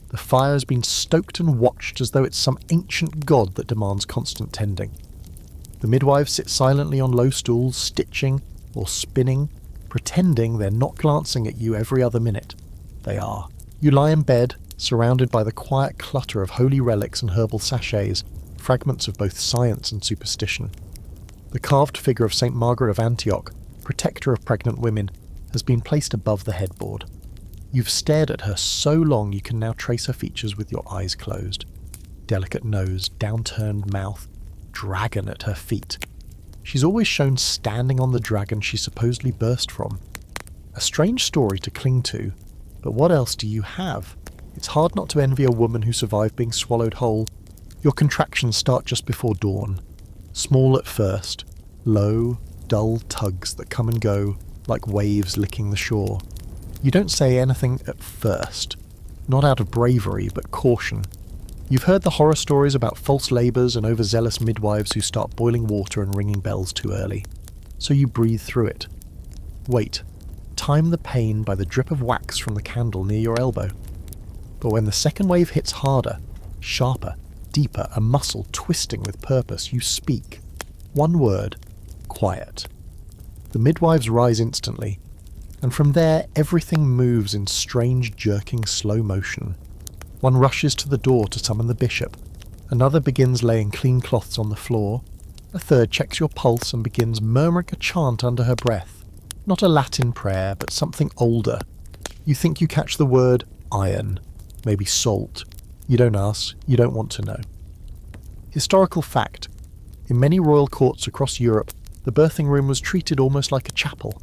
The fire has been stoked and watched as though it's some ancient god that demands constant tending. The midwives sit silently on low stools, stitching or spinning, pretending they're not glancing at you every other minute. They are. You lie in bed, surrounded by the quiet clutter of holy relics and herbal sachets, fragments of both science and superstition. The carved figure of St. Margaret of Antioch, protector of pregnant women, has been placed above the headboard. You've stared at her so long you can now trace her features with your eyes closed. Delicate nose, downturned mouth, dragon at her feet. She's always shown standing on the dragon she supposedly burst from. A strange story to cling to, but what else do you have? It's hard not to envy a woman who survived being swallowed whole. Your contractions start just before dawn. Small at first, low, dull tugs that come and go, like waves licking the shore. You don't say anything at first, not out of bravery, but caution. You've heard the horror stories about false labours and overzealous midwives who start boiling water and ringing bells too early. So you breathe through it. Wait. Time the pain by the drip of wax from the candle near your elbow. But when the second wave hits harder, sharper, deeper, a muscle twisting with purpose, you speak. One word. quiet. The midwives rise instantly, and from there everything moves in strange jerking slow motion. One rushes to the door to summon the bishop, another begins laying clean cloths on the floor, a third checks your pulse and begins murmuring a chant under her breath. Not a Latin prayer, but something older. You think you catch the word iron, maybe salt. You don't ask, you don't want to know. Historical fact. In many royal courts across Europe, the birthing room was treated almost like a chapel.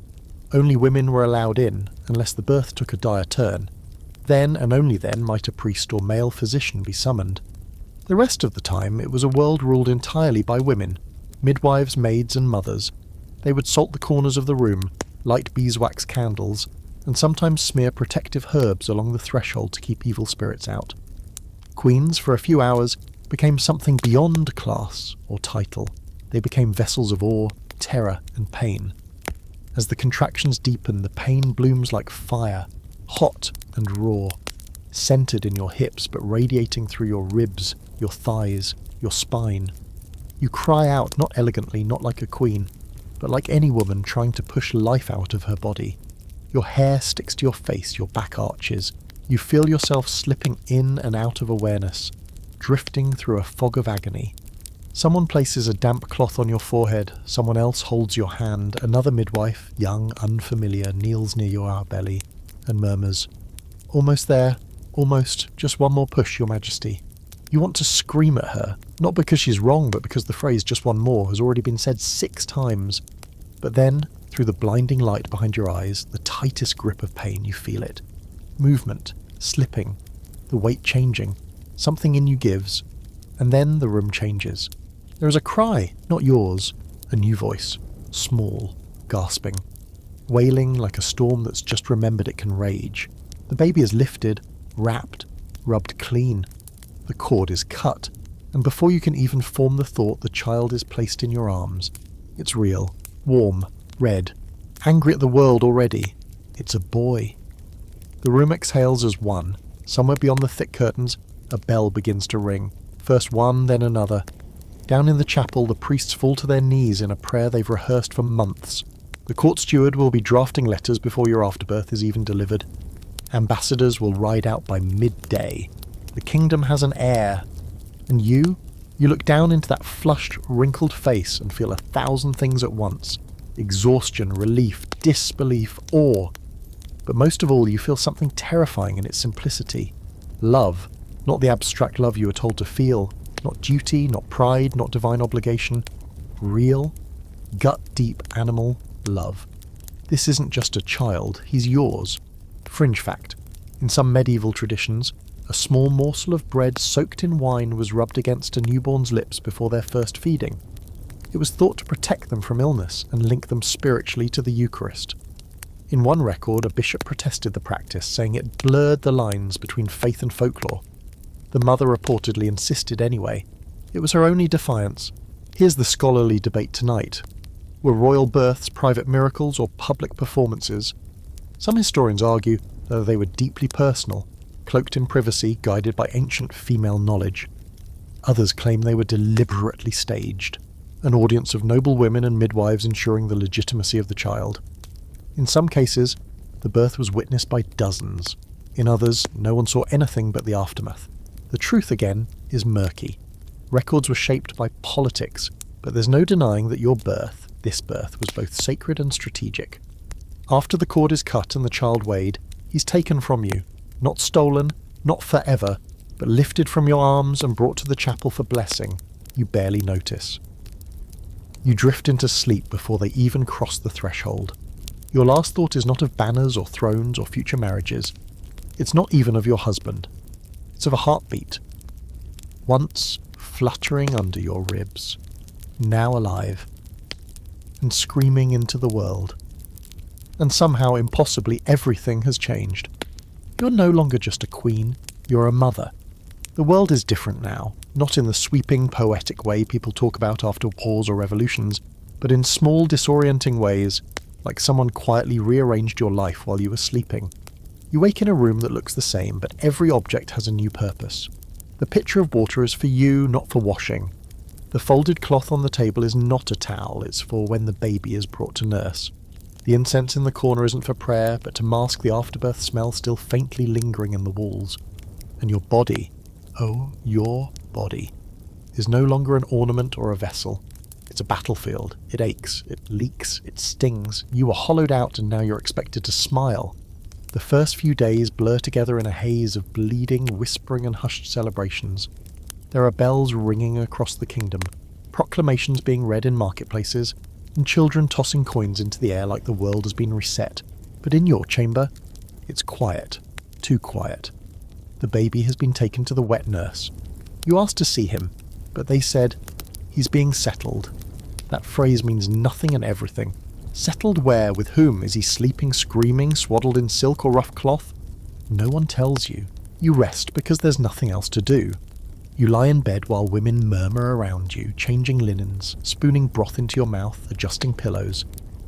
Only women were allowed in, unless the birth took a dire turn. Then, and only then, might a priest or male physician be summoned. The rest of the time, it was a world ruled entirely by women, midwives, maids and mothers. They would salt the corners of the room, light beeswax candles, and sometimes smear protective herbs along the threshold to keep evil spirits out. Queens, for a few hours, became something beyond class or title. They became vessels of awe, terror and pain. As the contractions deepen, the pain blooms like fire, hot and raw, centered in your hips but radiating through your ribs, your thighs, your spine. You cry out, not elegantly, not like a queen, but like any woman trying to push life out of her body. Your hair sticks to your face, your back arches. You feel yourself slipping in and out of awareness, drifting through a fog of agony. Someone places a damp cloth on your forehead, someone else holds your hand, another midwife, young, unfamiliar, kneels near your belly and murmurs, "Almost there, almost, just one more push, Your Majesty." You want to scream at her, not because she's wrong, but because the phrase "just one more" has already been said 6 times. But then, through the blinding light behind your eyes, the tightest grip of pain, you feel it. Movement, slipping, the weight changing, something in you gives, and then the room changes. There is a cry, not yours, a new voice, small, gasping, wailing like a storm that's just remembered it can rage. The baby is lifted, wrapped, rubbed clean. The cord is cut, and before you can even form the thought, the child is placed in your arms. It's real, warm, red, angry at the world already. It's a boy. The room exhales as one. Somewhere beyond the thick curtains, a bell begins to ring. First one, then another. Down in the chapel, the priests fall to their knees in a prayer they've rehearsed for months. The court steward will be drafting letters before your afterbirth is even delivered. Ambassadors will ride out by midday. The kingdom has an heir. And you look down into that flushed, wrinkled face and feel 1,000 things at once. Exhaustion, relief, disbelief, awe. But most of all, you feel something terrifying in its simplicity. Love. Not the abstract love you were told to feel. Not duty, not pride, not divine obligation. Real, gut-deep animal love. This isn't just a child, he's yours. Fringe fact. In some medieval traditions, a small morsel of bread soaked in wine was rubbed against a newborn's lips before their first feeding. It was thought to protect them from illness and link them spiritually to the Eucharist. In one record, a bishop protested the practice, saying it blurred the lines between faith and folklore. The mother reportedly insisted anyway. It was her only defiance. Here's the scholarly debate tonight. Were royal births private miracles or public performances? Some historians argue that they were deeply personal, cloaked in privacy, guided by ancient female knowledge. Others claim they were deliberately staged, an audience of noble women and midwives ensuring the legitimacy of the child. In some cases, the birth was witnessed by dozens. In others, no one saw anything but the aftermath. The truth, again, is murky. Records were shaped by politics, but there's no denying that your birth, this birth, was both sacred and strategic. After the cord is cut and the child weighed, he's taken from you, not stolen, not forever, but lifted from your arms and brought to the chapel for blessing. You barely notice. You drift into sleep before they even cross the threshold. Your last thought is not of banners or thrones or future marriages. It's not even of your husband. It's of a heartbeat. Once fluttering under your ribs, now alive, and screaming into the world. And somehow, impossibly, everything has changed. You're no longer just a queen, you're a mother. The world is different now, not in the sweeping, poetic way people talk about after wars or revolutions, but in small, disorienting ways, like someone quietly rearranged your life while you were sleeping. You wake in a room that looks the same, but every object has a new purpose. The pitcher of water is for you, not for washing. The The folded cloth on the table is not a towel, it's for when the baby is brought to nurse. The incense in the corner isn't for prayer, but to mask the afterbirth smell still faintly lingering in the walls. And your body, oh, your body, is no longer an ornament or a vessel. It's a battlefield. It aches, it leaks, it stings. You are hollowed out and now you're expected to smile. The first few days blur together in a haze of bleeding, whispering and hushed celebrations. There are bells ringing across the kingdom, proclamations being read in marketplaces, and children tossing coins into the air like the world has been reset. But in your chamber, it's quiet. Too quiet. The baby has been taken to the wet nurse. You asked to see him, but they said, "He's being settled." That phrase means nothing and everything. Settled where? With whom? Is he sleeping, screaming, swaddled in silk or rough cloth? No one tells you. You rest because there's nothing else to do. You lie in bed while women murmur around you, changing linens, spooning broth into your mouth, adjusting pillows.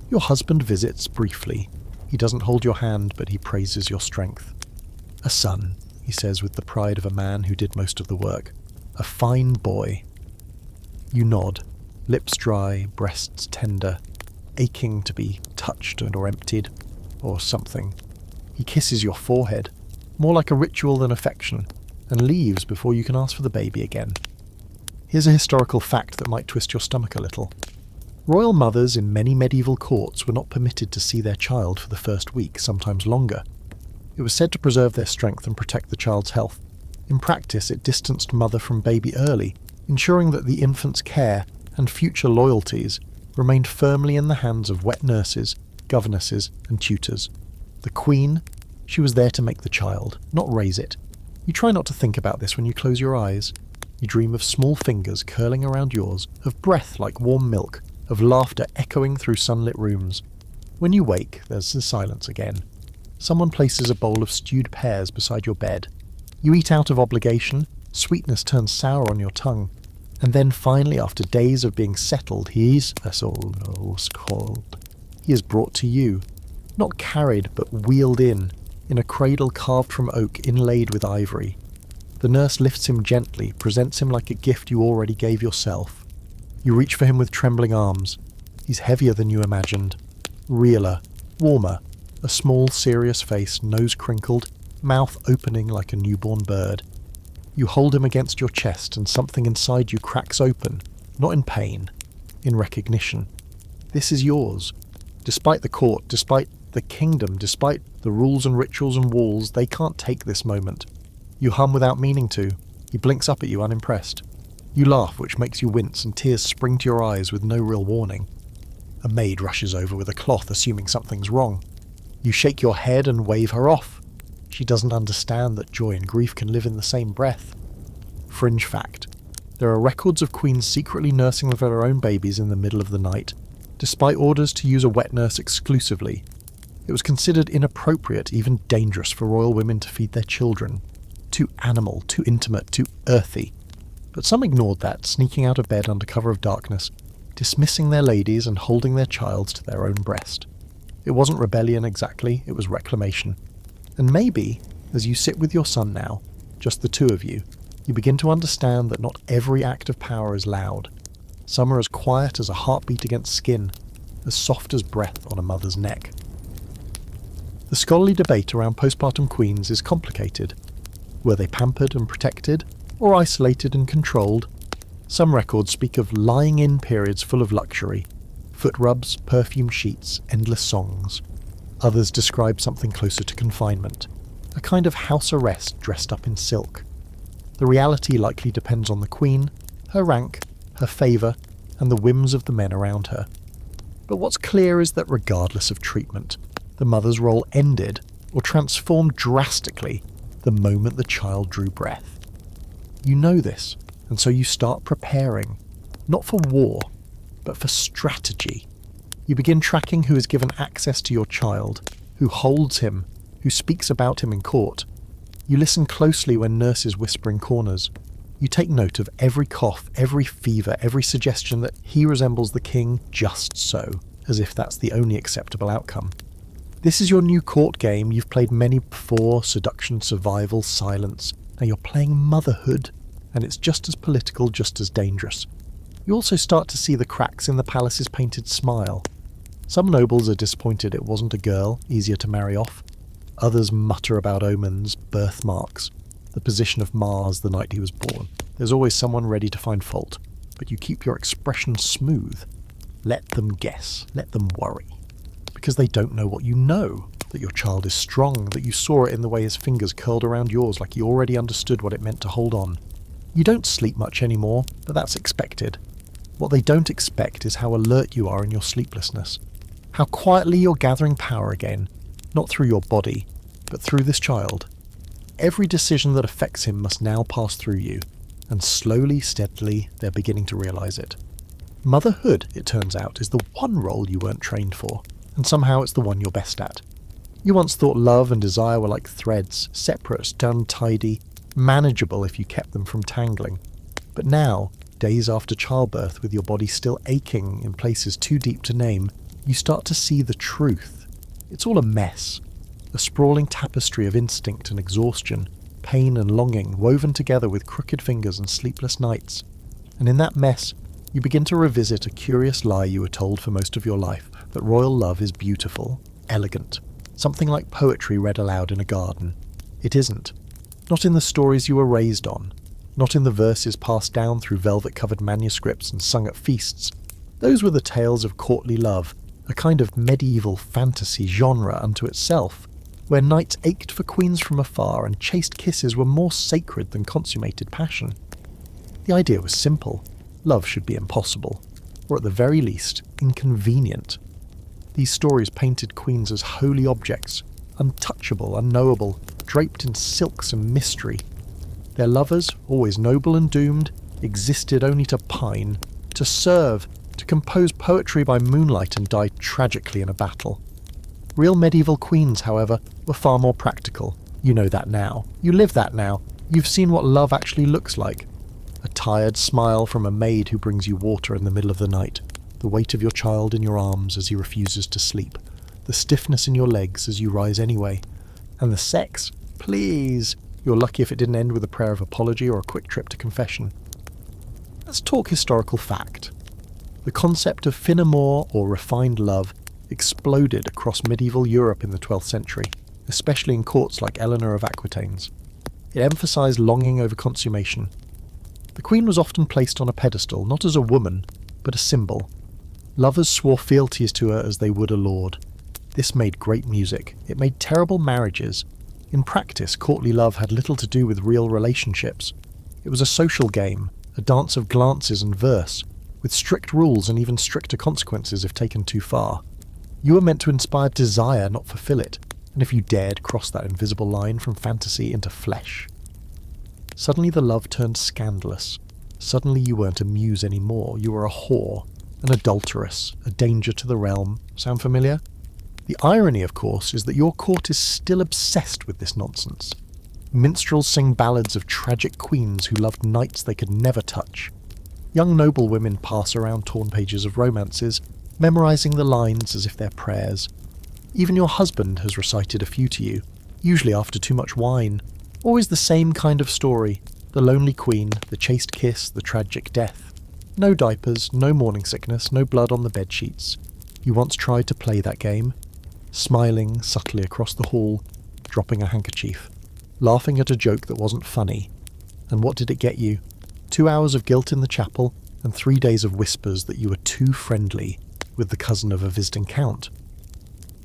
Your husband visits briefly. He doesn't hold your hand, but he praises your strength. "A son," he says with the pride of a man who did most of the work. "A fine boy." You nod, lips dry, breasts tender, aching to be touched or emptied, or something. He kisses your forehead, more like a ritual than affection, and leaves before you can ask for the baby again. Here's a historical fact that might twist your stomach a little. Royal mothers in many medieval courts were not permitted to see their child for the first week, sometimes longer. It was said to preserve their strength and protect the child's health. In practice, it distanced mother from baby early, ensuring that the infant's care and future loyalties remained firmly in the hands of wet nurses, governesses, and tutors. The Queen, she was there to make the child, not raise it. You try not to think about this when you close your eyes. You dream of small fingers curling around yours, of breath like warm milk, of laughter echoing through sunlit rooms. When you wake, there's the silence again. Someone places a bowl of stewed pears beside your bed. You eat out of obligation, sweetness turns sour on your tongue. And then finally, after days of being settled, he is brought to you. Not carried, but wheeled in a cradle carved from oak inlaid with ivory. The nurse lifts him gently, presents him like a gift you already gave yourself. You reach for him with trembling arms. He's heavier than you imagined. Realer, warmer, a small, serious face, nose crinkled, mouth opening like a newborn bird. You hold him against your chest and something inside you cracks open, not in pain, in recognition. This is yours. Despite the court, despite the kingdom, despite the rules and rituals and walls, they can't take this moment. You hum without meaning to. He blinks up at you unimpressed. You laugh, which makes you wince, and tears spring to your eyes with no real warning. A maid rushes over with a cloth, assuming something's wrong. You shake your head and wave her off. She doesn't understand that joy and grief can live in the same breath. Fringe fact. There are records of queens secretly nursing their own babies in the middle of the night, despite orders to use a wet nurse exclusively. It was considered inappropriate, even dangerous, for royal women to feed their children. Too animal, too intimate, too earthy. But some ignored that, sneaking out of bed under cover of darkness, dismissing their ladies and holding their child to their own breast. It wasn't rebellion exactly, it was reclamation. And maybe, as you sit with your son now, just the two of you, you begin to understand that not every act of power is loud. Some are as quiet as a heartbeat against skin, as soft as breath on a mother's neck. The scholarly debate around postpartum queens is complicated. Were they pampered and protected, or isolated and controlled? Some records speak of lying-in periods full of luxury, foot rubs, perfume sheets, endless songs. Others describe something closer to confinement, a kind of house arrest dressed up in silk. The reality likely depends on the queen, her rank, her favour, and the whims of the men around her. But what's clear is that regardless of treatment, the mother's role ended, or transformed drastically, the moment the child drew breath. You know this, and so you start preparing, not for war, but for strategy. You begin tracking who is given access to your child, who holds him, who speaks about him in court. You listen closely when nurses whisper in corners. You take note of every cough, every fever, every suggestion that he resembles the king just so, as if that's the only acceptable outcome. This is your new court game. You've played many before: seduction, survival, silence. Now you're playing motherhood, and it's just as political, just as dangerous. You also start to see the cracks in the palace's painted smile. Some nobles are disappointed it wasn't a girl, easier to marry off. Others mutter about omens, birthmarks, the position of Mars the night he was born. There's always someone ready to find fault, but you keep your expression smooth. Let them guess, let them worry. Because they don't know what you know, that your child is strong, that you saw it in the way his fingers curled around yours like he already understood what it meant to hold on. You don't sleep much anymore, but that's expected. What they don't expect is how alert you are in your sleeplessness. How quietly you're gathering power again, not through your body, but through this child. Every decision that affects him must now pass through you, and slowly, steadily, they're beginning to realise it. Motherhood, it turns out, is the one role you weren't trained for, and somehow it's the one you're best at. You once thought love and desire were like threads, separate, untidy, manageable if you kept them from tangling. But now, days after childbirth, with your body still aching in places too deep to name, you start to see the truth. It's all a mess. A sprawling tapestry of instinct and exhaustion, pain and longing, woven together with crooked fingers and sleepless nights. And in that mess, you begin to revisit a curious lie you were told for most of your life, that royal love is beautiful, elegant, something like poetry read aloud in a garden. It isn't. Not in the stories you were raised on. Not in the verses passed down through velvet-covered manuscripts and sung at feasts. Those were the tales of courtly love, a kind of medieval fantasy genre unto itself, where knights ached for queens from afar and chaste kisses were more sacred than consummated passion. The idea was simple. Love should be impossible, or at the very least, inconvenient. These stories painted queens as holy objects, untouchable, unknowable, draped in silks and mystery. Their lovers, always noble and doomed, existed only to pine, to serve, to compose poetry by moonlight and die tragically in a battle. Real medieval queens, however, were far more practical. You know that now. You live that now. You've seen what love actually looks like. A tired smile from a maid who brings you water in the middle of the night. The weight of your child in your arms as he refuses to sleep. The stiffness in your legs as you rise anyway. And the sex? Please! You're lucky if it didn't end with a prayer of apology or a quick trip to confession. Let's talk historical fact. The concept of fin amour or refined love exploded across medieval Europe in the 12th century, especially in courts like Eleanor of Aquitaine's. It emphasised longing over consummation. The queen was often placed on a pedestal, not as a woman, but a symbol. Lovers swore fealties to her as they would a lord. This made great music. It made terrible marriages. In practice, courtly love had little to do with real relationships. It was a social game, a dance of glances and verse, with strict rules and even stricter consequences if taken too far. You were meant to inspire desire, not fulfill it, and if you dared cross that invisible line from fantasy into flesh. Suddenly the love turned scandalous. Suddenly you weren't a muse anymore, you were a whore, an adulteress, a danger to the realm. Sound familiar? The irony, of course, is that your court is still obsessed with this nonsense. Minstrels sing ballads of tragic queens who loved knights they could never touch. Young noble women pass around torn pages of romances, memorising the lines as if they're prayers. Even your husband has recited a few to you, usually after too much wine. Always the same kind of story. The lonely queen, the chaste kiss, the tragic death. No diapers, no morning sickness, no blood on the bedsheets. You once tried to play that game, smiling subtly across the hall, dropping a handkerchief, laughing at a joke that wasn't funny. And what did it get you? 2 hours of guilt in the chapel, and 3 days of whispers that you were too friendly with the cousin of a visiting count.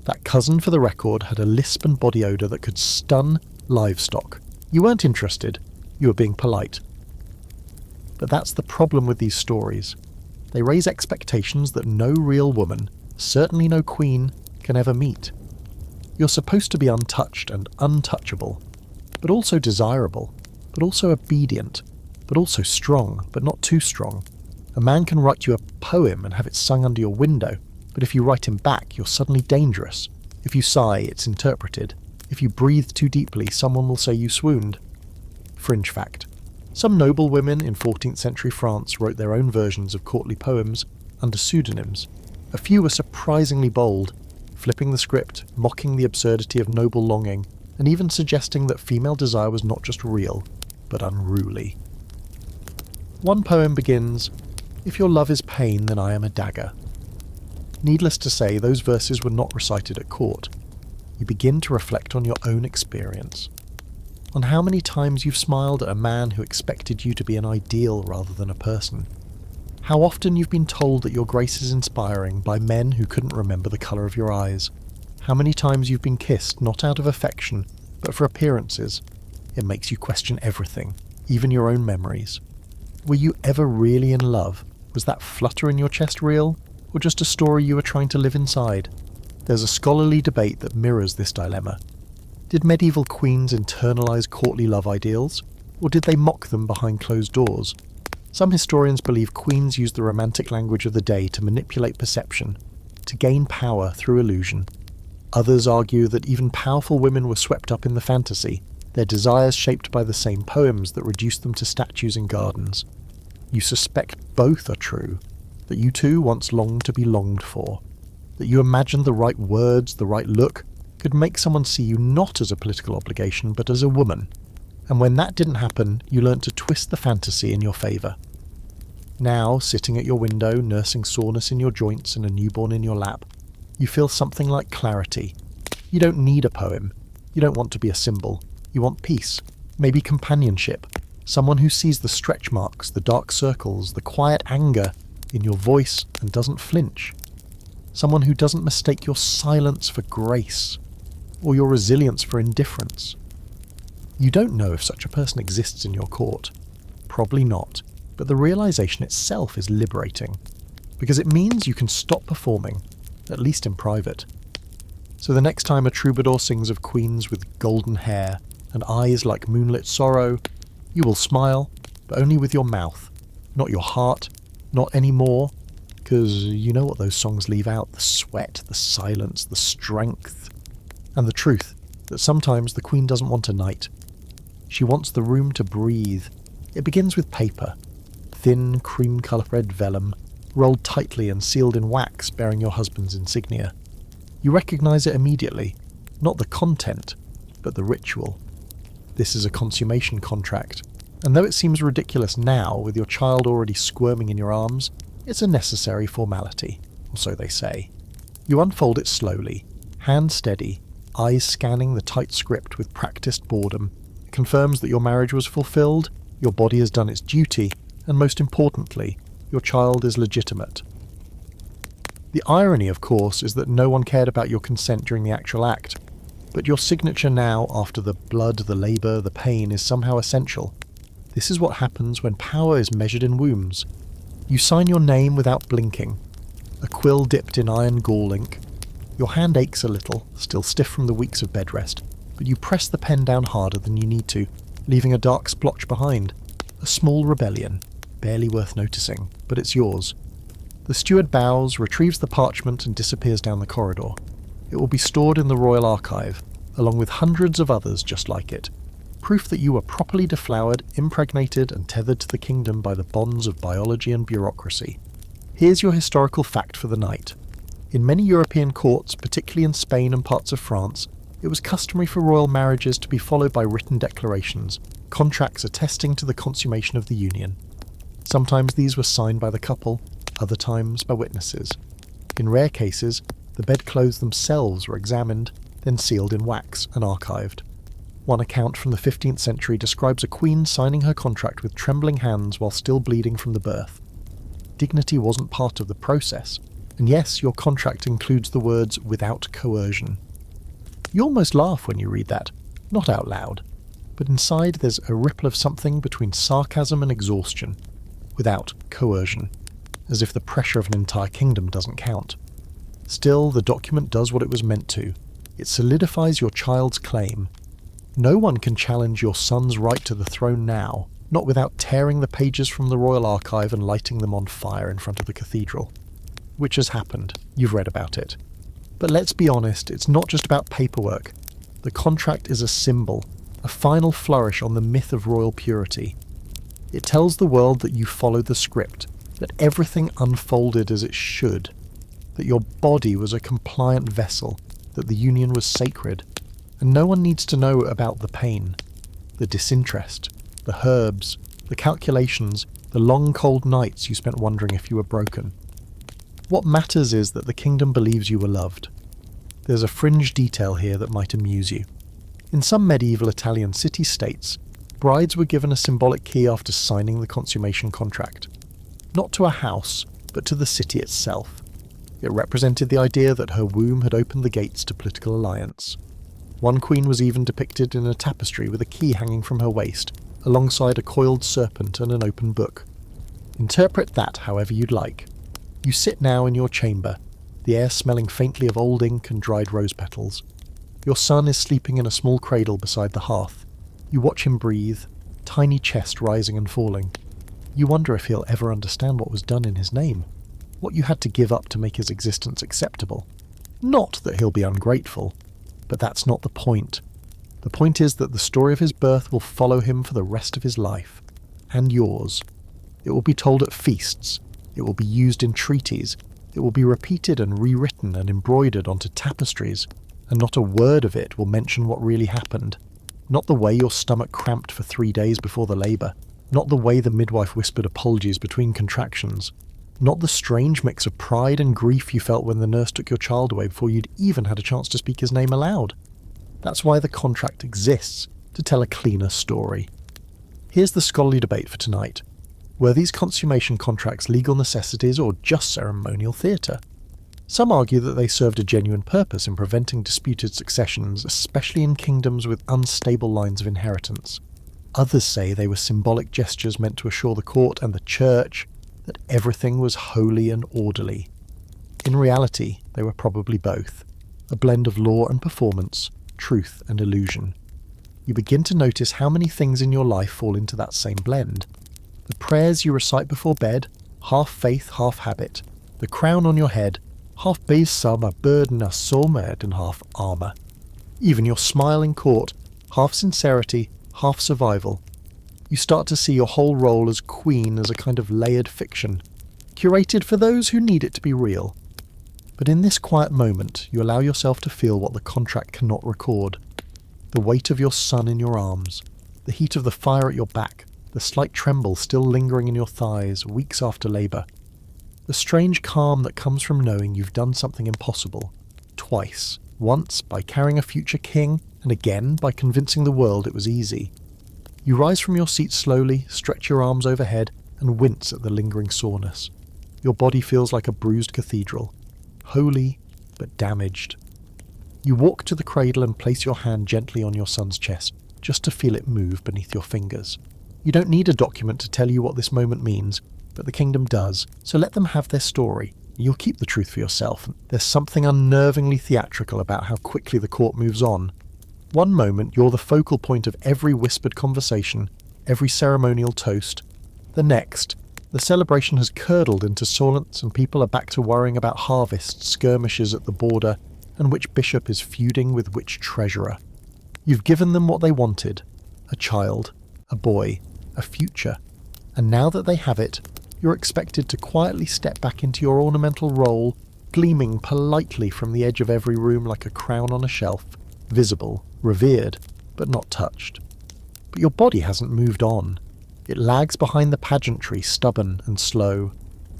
That cousin, for the record, had a lisp and body odour that could stun livestock. You weren't interested, you were being polite. But that's the problem with these stories. They raise expectations that no real woman, certainly no queen, can ever meet. You're supposed to be untouched and untouchable, but also desirable, but also obedient, but also strong, but not too strong. A man can write you a poem and have it sung under your window, but if you write him back, you're suddenly dangerous. If you sigh, it's interpreted. If you breathe too deeply, someone will say you swooned. Fringe fact. Some noble women in 14th century France wrote their own versions of courtly poems under pseudonyms. A few were surprisingly bold, flipping the script, mocking the absurdity of noble longing, and even suggesting that female desire was not just real, but unruly. One poem begins, If your love is pain, then I am a dagger. Needless to say, those verses were not recited at court. You begin to reflect on your own experience, on how many times you've smiled at a man who expected you to be an ideal rather than a person, how often you've been told that your grace is inspiring by men who couldn't remember the colour of your eyes, how many times you've been kissed not out of affection, but for appearances. It makes you question everything, even your own memories. Were you ever really in love? Was that flutter in your chest real, or just a story you were trying to live inside? There's a scholarly debate that mirrors this dilemma. Did medieval queens internalise courtly love ideals, or did they mock them behind closed doors? Some historians believe queens used the romantic language of the day to manipulate perception, to gain power through illusion. Others argue that even powerful women were swept up in the fantasy, their desires shaped by the same poems that reduced them to statues in gardens. You suspect both are true, that you too once longed to be longed for, that you imagined the right words, the right look, could make someone see you not as a political obligation but as a woman. And when that didn't happen, you learnt to twist the fantasy in your favour. Now, sitting at your window, nursing soreness in your joints and a newborn in your lap, you feel something like clarity. You don't need a poem. You don't want to be a symbol. You want peace, maybe companionship, someone who sees the stretch marks, the dark circles, the quiet anger in your voice and doesn't flinch. Someone who doesn't mistake your silence for grace, or your resilience for indifference. You don't know if such a person exists in your court. Probably not, but the realization itself is liberating, because it means you can stop performing, at least in private. So the next time a troubadour sings of queens with golden hair and eyes like moonlit sorrow, you will smile, but only with your mouth, not your heart, not anymore, because you know what those songs leave out: the sweat, the silence, the strength, and the truth that sometimes the queen doesn't want a knight. She wants the room to breathe. It begins with paper, thin cream-coloured vellum, rolled tightly and sealed in wax bearing your husband's insignia. You recognise it immediately, not the content, but the ritual. This is a consummation contract, and though it seems ridiculous now with your child already squirming in your arms, it's a necessary formality, or so they say. You unfold it slowly, hand steady, eyes scanning the tight script with practised boredom. It confirms that your marriage was fulfilled, your body has done its duty, and most importantly, your child is legitimate. The irony, of course, is that no one cared about your consent during the actual act, but your signature now, after the blood, the labour, the pain, is somehow essential. This is what happens when power is measured in wombs. You sign your name without blinking, a quill dipped in iron gall ink. Your hand aches a little, still stiff from the weeks of bed rest, but you press the pen down harder than you need to, leaving a dark splotch behind. A small rebellion, barely worth noticing, but it's yours. The steward bows, retrieves the parchment and disappears down the corridor. It will be stored in the Royal Archive, along with hundreds of others just like it. Proof that you were properly deflowered, impregnated and tethered to the kingdom by the bonds of biology and bureaucracy. Here's your historical fact for the night. In many European courts, particularly in Spain and parts of France, it was customary for royal marriages to be followed by written declarations, contracts attesting to the consummation of the union. Sometimes these were signed by the couple, other times by witnesses. In rare cases, the bedclothes themselves were examined, then sealed in wax and archived. One account from the 15th century describes a queen signing her contract with trembling hands while still bleeding from the birth. Dignity wasn't part of the process, and yes, your contract includes the words "without coercion." You almost laugh when you read that, not out loud, but inside there's a ripple of something between sarcasm and exhaustion. Without coercion, as if the pressure of an entire kingdom doesn't count. Still, the document does what it was meant to. It solidifies your child's claim. No one can challenge your son's right to the throne now, not without tearing the pages from the Royal Archive and lighting them on fire in front of the cathedral. Which has happened. You've read about it. But let's be honest, it's not just about paperwork. The contract is a symbol, a final flourish on the myth of royal purity. It tells the world that you followed the script, that everything unfolded as it should, that your body was a compliant vessel, that the union was sacred, and no one needs to know about the pain, the disinterest, the herbs, the calculations, the long cold nights you spent wondering if you were broken. What matters is that the kingdom believes you were loved. There's a fringe detail here that might amuse you. In some medieval Italian city-states, brides were given a symbolic key after signing the consummation contract. Not to a house, but to the city itself. It represented the idea that her womb had opened the gates to political alliance. One queen was even depicted in a tapestry with a key hanging from her waist, alongside a coiled serpent and an open book. Interpret that however you'd like. You sit now in your chamber, the air smelling faintly of old ink and dried rose petals. Your son is sleeping in a small cradle beside the hearth. You watch him breathe, tiny chest rising and falling. You wonder if he'll ever understand what was done in his name, what you had to give up to make his existence acceptable. Not that he'll be ungrateful, but that's not the point. The point is that the story of his birth will follow him for the rest of his life, and yours. It will be told at feasts, it will be used in treaties, it will be repeated and rewritten and embroidered onto tapestries, and not a word of it will mention what really happened. Not the way your stomach cramped for 3 days before the labour, not the way the midwife whispered apologies between contractions, not the strange mix of pride and grief you felt when the nurse took your child away before you'd even had a chance to speak his name aloud. That's why the contract exists, to tell a cleaner story. Here's the scholarly debate for tonight. Were these consummation contracts legal necessities or just ceremonial theatre? Some argue that they served a genuine purpose in preventing disputed successions, especially in kingdoms with unstable lines of inheritance. Others say they were symbolic gestures meant to assure the court and the church that everything was holy and orderly. In reality, they were probably both, a blend of law and performance, truth and illusion. You begin to notice how many things in your life fall into that same blend. The prayers you recite before bed, half faith, half habit. The crown on your head, half besom, a burden, a soulmate, and half armour. Even your smile in court, half sincerity, half survival. You start to see your whole role as queen as a kind of layered fiction, curated for those who need it to be real. But in this quiet moment, you allow yourself to feel what the contract cannot record. The weight of your son in your arms, the heat of the fire at your back, the slight tremble still lingering in your thighs weeks after labour. The strange calm that comes from knowing you've done something impossible. Twice. Once by carrying a future king, and again by convincing the world it was easy. You rise from your seat slowly, stretch your arms overhead, and wince at the lingering soreness. Your body feels like a bruised cathedral. Holy, but damaged. You walk to the cradle and place your hand gently on your son's chest, just to feel it move beneath your fingers. You don't need a document to tell you what this moment means, but the kingdom does, so let them have their story. You'll keep the truth for yourself. There's something unnervingly theatrical about how quickly the court moves on. One moment you're the focal point of every whispered conversation, every ceremonial toast. The next, the celebration has curdled into silence and people are back to worrying about harvests, skirmishes at the border, and which bishop is feuding with which treasurer. You've given them what they wanted, a child, a boy, a future, and now that they have it, you're expected to quietly step back into your ornamental role, gleaming politely from the edge of every room like a crown on a shelf, visible, revered, but not touched. But your body hasn't moved on. It lags behind the pageantry, stubborn and slow.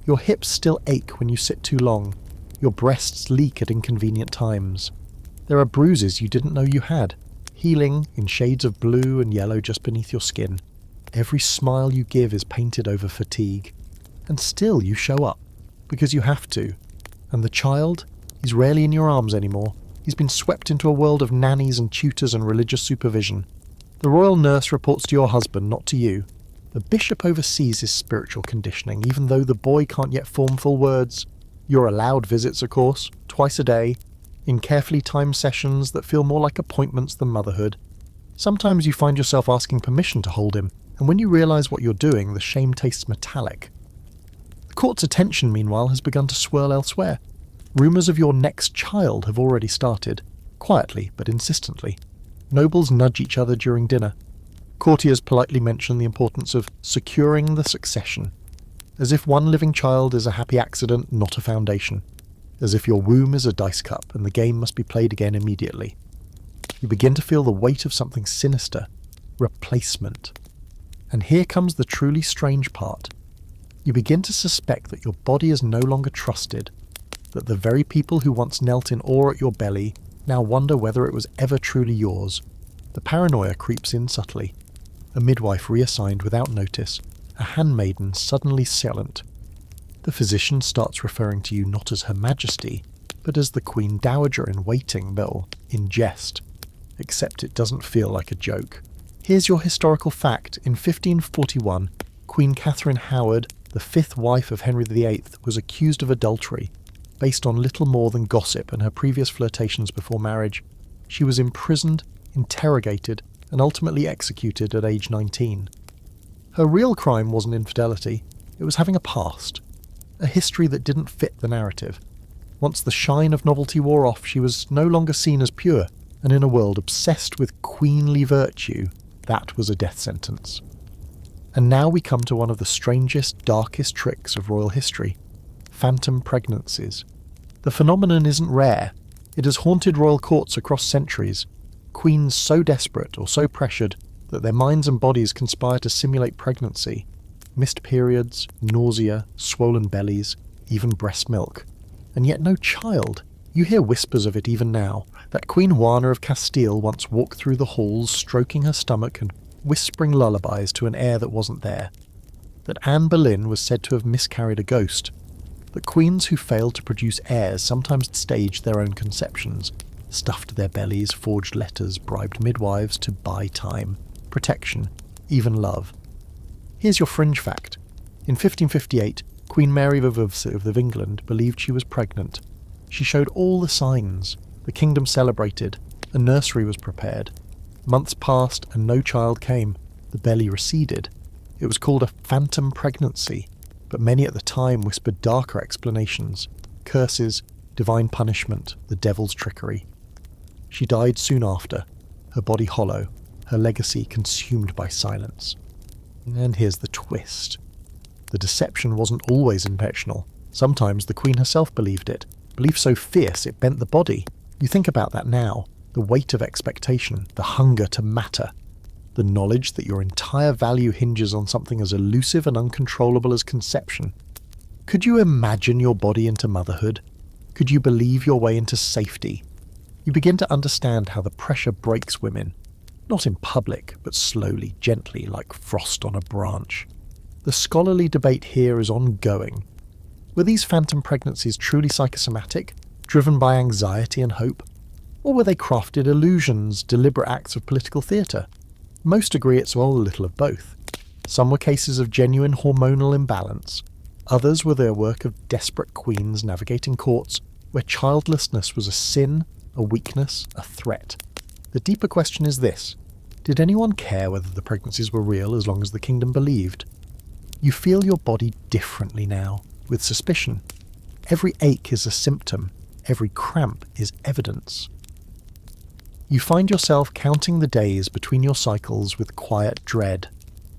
Your hips still ache when you sit too long. Your breasts leak at inconvenient times. There are bruises you didn't know you had, healing in shades of blue and yellow just beneath your skin. Every smile you give is painted over fatigue. And still you show up, because you have to. And the child? He's rarely in your arms anymore. He's been swept into a world of nannies and tutors and religious supervision. The royal nurse reports to your husband, not to you. The bishop oversees his spiritual conditioning, even though the boy can't yet form full words. You're allowed visits, of course, twice a day, in carefully timed sessions that feel more like appointments than motherhood. Sometimes you find yourself asking permission to hold him, and when you realise what you're doing, the shame tastes metallic. The court's attention, meanwhile, has begun to swirl elsewhere. Rumours of your next child have already started, quietly but insistently. Nobles nudge each other during dinner. Courtiers politely mention the importance of securing the succession, as if one living child is a happy accident, not a foundation, as if your womb is a dice cup and the game must be played again immediately. You begin to feel the weight of something sinister, replacement. And here comes the truly strange part. You begin to suspect that your body is no longer trusted, that the very people who once knelt in awe at your belly now wonder whether it was ever truly yours. The paranoia creeps in subtly. A midwife reassigned without notice, a handmaiden suddenly silent. The physician starts referring to you not as Her Majesty, but as the Queen Dowager in waiting, Bill, in jest. Except it doesn't feel like a joke. Here's your historical fact. In 1541, Queen Catherine Howard, the fifth wife of Henry VIII, was accused of adultery, based on little more than gossip and her previous flirtations before marriage. She was imprisoned, interrogated, and ultimately executed at age 19. Her real crime wasn't infidelity, it was having a past, a history that didn't fit the narrative. Once the shine of novelty wore off, she was no longer seen as pure, and in a world obsessed with queenly virtue, that was a death sentence. And now we come to one of the strangest, darkest tricks of royal history: phantom pregnancies. The phenomenon isn't rare. It has haunted royal courts across centuries. Queens so desperate or so pressured that their minds and bodies conspire to simulate pregnancy. Missed periods, nausea, swollen bellies, even breast milk. And yet no child. You hear whispers of it even now. That Queen Juana of Castile once walked through the halls stroking her stomach and whispering lullabies to an heir that wasn't there. That Anne Boleyn was said to have miscarried a ghost. That queens who failed to produce heirs sometimes staged their own conceptions, stuffed their bellies, forged letters, bribed midwives to buy time, protection, even love. Here's your fringe fact. In 1558, Queen Mary of England believed she was pregnant. She showed all the signs. The kingdom celebrated. A nursery was prepared. Months passed and no child came. The belly receded. It was called a phantom pregnancy, but many at the time whispered darker explanations. Curses, divine punishment, the devil's trickery. She died soon after, her body hollow, her legacy consumed by silence. And here's the twist. The deception wasn't always intentional. Sometimes the Queen herself believed it. Belief so fierce it bent the body. You think about that now. The weight of expectation, the hunger to matter, the knowledge that your entire value hinges on something as elusive and uncontrollable as conception. Could you imagine your body into motherhood? Could you believe your way into safety? You begin to understand how the pressure breaks women, not in public, but slowly, gently, like frost on a branch. The scholarly debate here is ongoing. Were these phantom pregnancies truly psychosomatic, driven by anxiety and hope? Or were they crafted illusions, deliberate acts of political theatre? Most agree it's all a little of both. Some were cases of genuine hormonal imbalance. Others were the work of desperate queens navigating courts where childlessness was a sin, a weakness, a threat. The deeper question is this: did anyone care whether the pregnancies were real as long as the kingdom believed? You feel your body differently now, with suspicion. Every ache is a symptom. Every cramp is evidence. You find yourself counting the days between your cycles with quiet dread,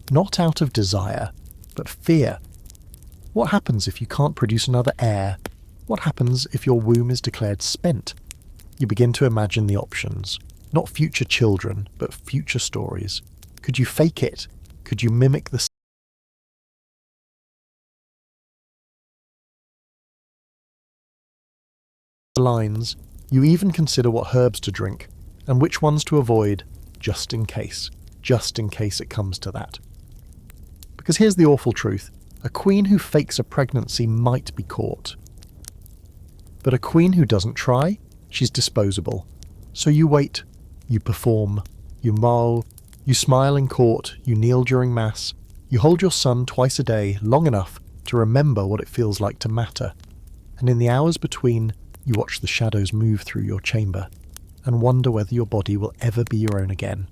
not out of desire, but fear. What happens if you can't produce another heir? What happens if your womb is declared spent? You begin to imagine the options. Not future children, but future stories. Could you fake it? Could you mimic the lines? You even consider what herbs to drink, and which ones to avoid, just in case it comes to that. Because here's the awful truth. A queen who fakes a pregnancy might be caught. But a queen who doesn't try, she's disposable. So you wait, you perform, you mull, you smile in court, you kneel during mass, you hold your son twice a day, long enough to remember what it feels like to matter. And in the hours between, you watch the shadows move through your chamber and wonder whether your body will ever be your own again.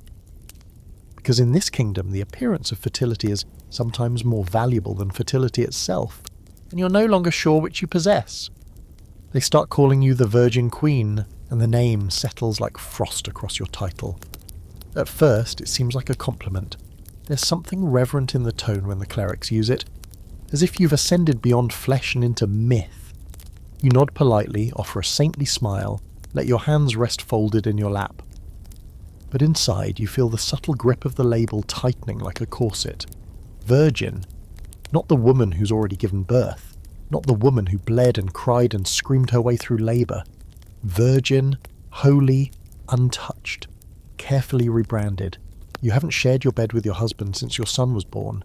Because in this kingdom, the appearance of fertility is sometimes more valuable than fertility itself, and you're no longer sure which you possess. They start calling you the Virgin Queen, and the name settles like frost across your title. At first, it seems like a compliment. There's something reverent in the tone when the clerics use it, as if you've ascended beyond flesh and into myth. You nod politely, offer a saintly smile, let your hands rest folded in your lap. But inside you feel the subtle grip of the label tightening like a corset. Virgin. Not the woman who's already given birth. Not the woman who bled and cried and screamed her way through labour. Virgin, holy, untouched, carefully rebranded. You haven't shared your bed with your husband since your son was born.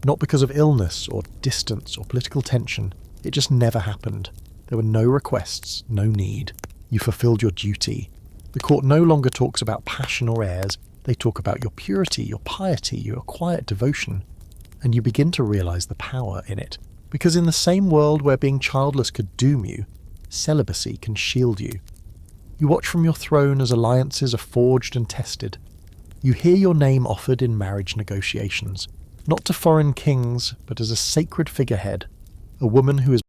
Not because of illness or distance or political tension. It just never happened. There were no requests, no need. You fulfilled your duty. The court no longer talks about passion or airs. They talk about your purity, your piety, your quiet devotion. And you begin to realise the power in it. Because in the same world where being childless could doom you, celibacy can shield you. You watch from your throne as alliances are forged and tested. You hear your name offered in marriage negotiations, not to foreign kings, but as a sacred figurehead, a woman who has